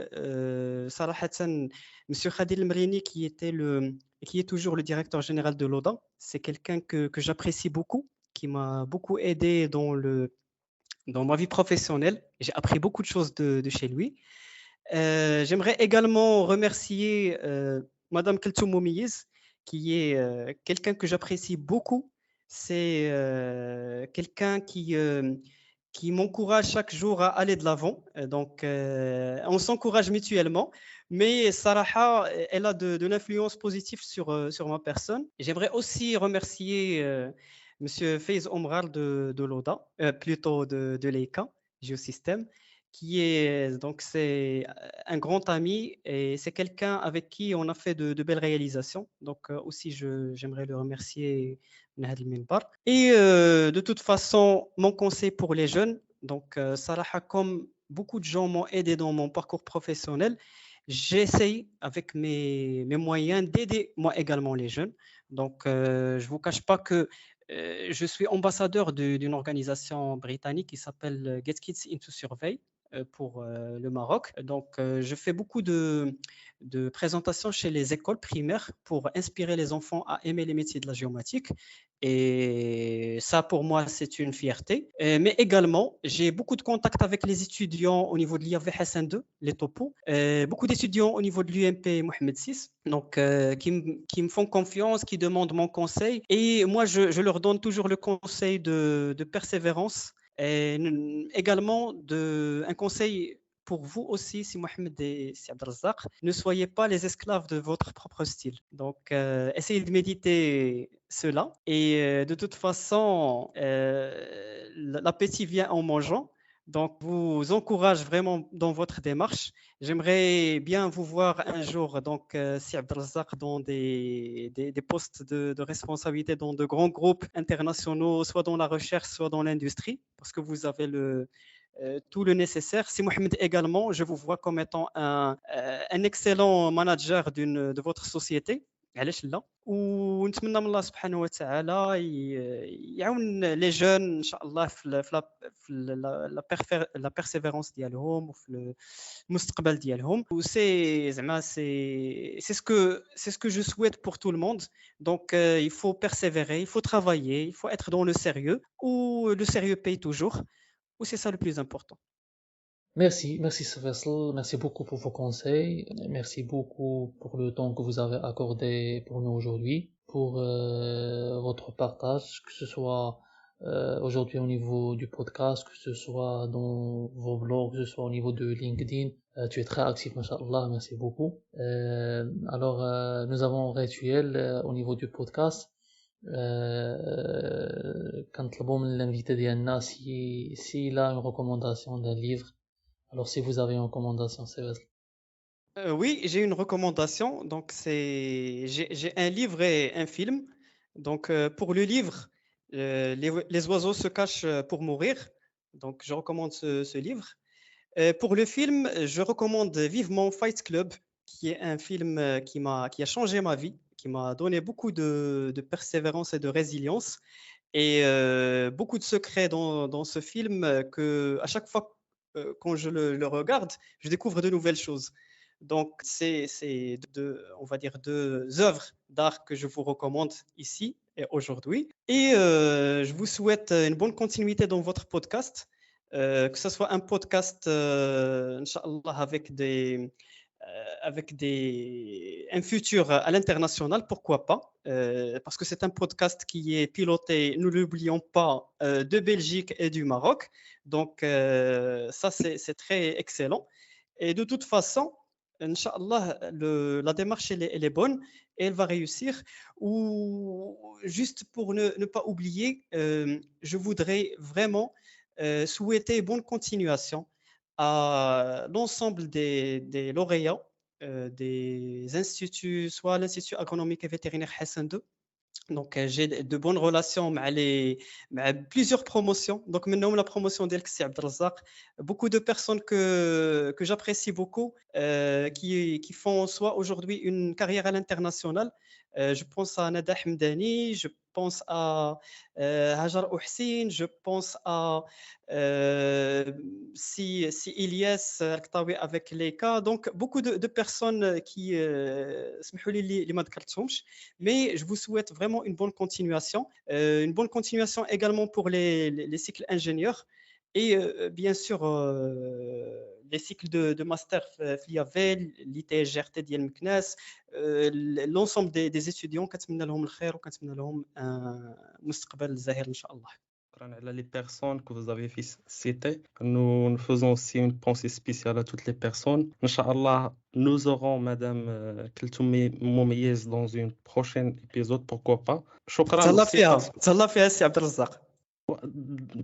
Sarah Hassan, M. Khalil Mrini, qui est toujours le directeur général de l'ODA. C'est quelqu'un que j'apprécie beaucoup, qui m'a beaucoup aidé dans ma vie professionnelle. J'ai appris beaucoup de choses de chez lui. J'aimerais également remercier Madame Keltoum Moumiyez, qui est quelqu'un que j'apprécie beaucoup. C'est quelqu'un qui m'encourage chaque jour à aller de l'avant. On s'encourage mutuellement. Mais Sarah, elle a de l'influence positive sur ma personne. J'aimerais aussi remercier Monsieur Faiz Omrar de l'ODA, plutôt de l'EICA, Géosystème, qui est donc c'est un grand ami et c'est quelqu'un avec qui on a fait de belles réalisations. Donc aussi j'aimerais le remercier Nahad Minbar. Et de toute façon, mon conseil pour les jeunes, donc Salah, comme beaucoup de gens m'ont aidé dans mon parcours professionnel, j'essaye avec mes moyens d'aider moi également les jeunes. Donc je ne vous cache pas que je suis ambassadeur d'une organisation britannique qui s'appelle Get Kids into Survey pour le Maroc. Donc, je fais beaucoup de présentations chez les écoles primaires pour inspirer les enfants à aimer les métiers de la géomatique. Et ça, pour moi, c'est une fierté. Mais également, j'ai beaucoup de contacts avec les étudiants au niveau de l'IAV Hassan II, les topos. Beaucoup d'étudiants au niveau de l'UMP Mohamed VI, donc qui me font confiance, qui demandent mon conseil. Et moi, je leur donne toujours le conseil de persévérance et également, un conseil pour vous aussi, si Mohamed et si Abdelrazak, ne soyez pas les esclaves de votre propre style. Donc, essayez de méditer cela. Et de toute façon, l'appétit vient en mangeant. Donc, vous encourage vraiment dans votre démarche. J'aimerais bien vous voir un jour, donc, si Abdelrazak, dans des postes de responsabilité dans de grands groupes internationaux, soit dans la recherche, soit dans l'industrie, parce que vous avez tout le nécessaire. Si Mohamed également, je vous vois comme étant un excellent manager de votre société. علاش لا ونتمنى من الله سبحانه وتعالى يعاون لي جون ان شاء الله لا بيرسيفيرونس ديالهم وفي المستقبل ديالهم وسي زعما c'est ce que je souhaite pour tout le monde. Donc il faut persévérer, il faut travailler, il faut être dans le sérieux ou le sérieux paye toujours ou c'est ça le plus important. Merci Faisal, merci beaucoup pour vos conseils, merci beaucoup pour le temps que vous avez accordé pour nous aujourd'hui, pour votre partage, que ce soit aujourd'hui au niveau du podcast, que ce soit dans vos blogs, que ce soit au niveau de LinkedIn. Tu es très actif, Masha'Allah, merci beaucoup. Nous avons un rituel au niveau du podcast. كنطلبوا من l'invité ديالنا s'il a une recommandation d'un livre. Alors, si vous avez une recommandation, c'est vas-y. Oui, j'ai une recommandation. Donc, j'ai un livre et un film. Donc, pour le livre, les oiseaux se cachent pour mourir. Donc, je recommande ce livre. Pour le film, je recommande vivement Fight Club, qui est un film qui a changé ma vie, qui m'a donné beaucoup de persévérance et de résilience. Et beaucoup de secrets dans ce film que, à chaque fois quand je le regarde, je découvre de nouvelles choses. Donc, c'est on va dire, deux œuvres d'art que je vous recommande ici et aujourd'hui. Et je vous souhaite une bonne continuité dans votre podcast, que ce soit un podcast, Inch'Allah, un futur à l'international, pourquoi pas, parce que c'est un podcast qui est piloté, nous l'oublions pas, de Belgique et du Maroc. Donc, ça, c'est très excellent. Et de toute façon, Inch'Allah, la démarche, elle est bonne et elle va réussir. Ou juste pour ne pas oublier, je voudrais vraiment souhaiter bonne continuation à l'ensemble des lauréats des instituts, soit l'Institut agronomique et vétérinaire Hassan II, Donc, j'ai de bonnes relations مع plusieurs promotions. Donc, منهم la promotion d'El Kssi Abdelrazak. Beaucoup de personnes que j'apprécie beaucoup, qui font soit aujourd'hui une carrière à l'international. Je pense à Nada Hamdani, je pense à Hajar Ouhsine, je pense à si Ilyas Al-Ktawi avec Leica. Donc, beaucoup de personnes qui اسمحوا لي اللي ما ذكرتهمش. Mais je vous souhaite vraiment une bonne continuation également pour les cycles ingénieurs et bien sûr les cycles de master FLIAVEL, l'ITGRT ديال مكناس, l'ensemble des étudiants كنتمنى لهم الخير وكنتمنى لهم مستقبل زاهر إن شاء الله. شكراً على les personnes que vous avez citées. Nous faisons aussi une pensée spéciale à toutes les personnes. Inch'Allah, nous aurons Madame Keltoumi Moumeyez dans une prochaine épisode, pourquoi pas. شكراً تهلا aussi. فيها تهلا فيها سي عبد الرزاق.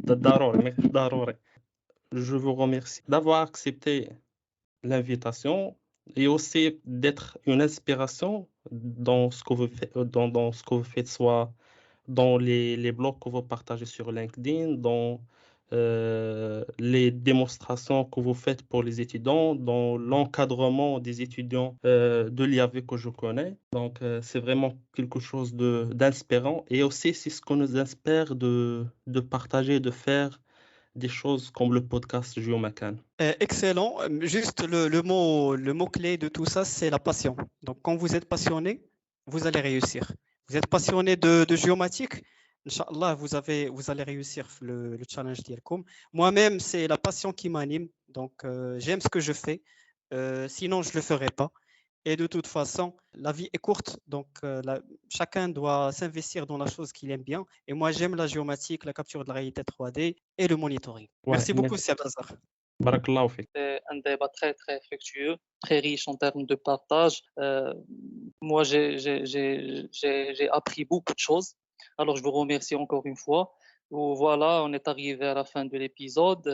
ضروري ضروري. Je vous remercie d'avoir accepté l'invitation et aussi d'être une inspiration dans ce que vous faites, dans ce que vous faites, soit dans les blogs que vous partagez sur LinkedIn, dans les démonstrations que vous faites pour les étudiants, dans l'encadrement des étudiants de l'IAV que je connais. Donc, c'est vraiment quelque chose d'inspirant. Et aussi, c'est ce qu'on nous inspire de partager, de faire des choses comme le podcast Géomacan. Excellent. Juste le mot-clé de tout ça, c'est la passion. Donc, quand vous êtes passionné, vous allez réussir. Vous êtes passionné de géomatique, Inch'Allah, vous allez réussir le challenge d'Yelkoum. Moi-même, c'est la passion qui m'anime. Donc, j'aime ce que je fais. Sinon, je ne le ferais pas. Et de toute façon, la vie est courte, donc chacun doit s'investir dans la chose qu'il aime bien. Et moi, j'aime la géomatique, la capture de la réalité 3D et le monitoring. Ouais, Merci beaucoup, merci. Siad Azhar. Barakallahu fik. C'est un débat très, très fructueux, très riche en termes de partage. Moi, j'ai appris beaucoup de choses. Alors, je vous remercie encore une fois. Voilà, on est arrivé à la fin de l'épisode.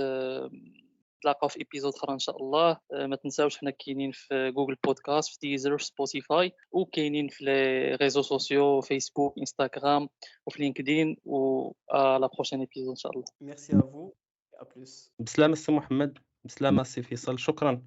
نتلاقاو في ايبيزود اخرى ان شاء الله. ما تنساوش حنا كاينين في جوجل بودكاست، في ديزر، في سبوتيفاي، وكاينين في لي ريزو سوسيو فيسبوك، انستغرام، وفي لينكدين. و لا بروشين ايبيزود ان شاء الله. Merci à vous et à plus. بسلامة سي محمد، بسلامة سي فيصل، شكرا.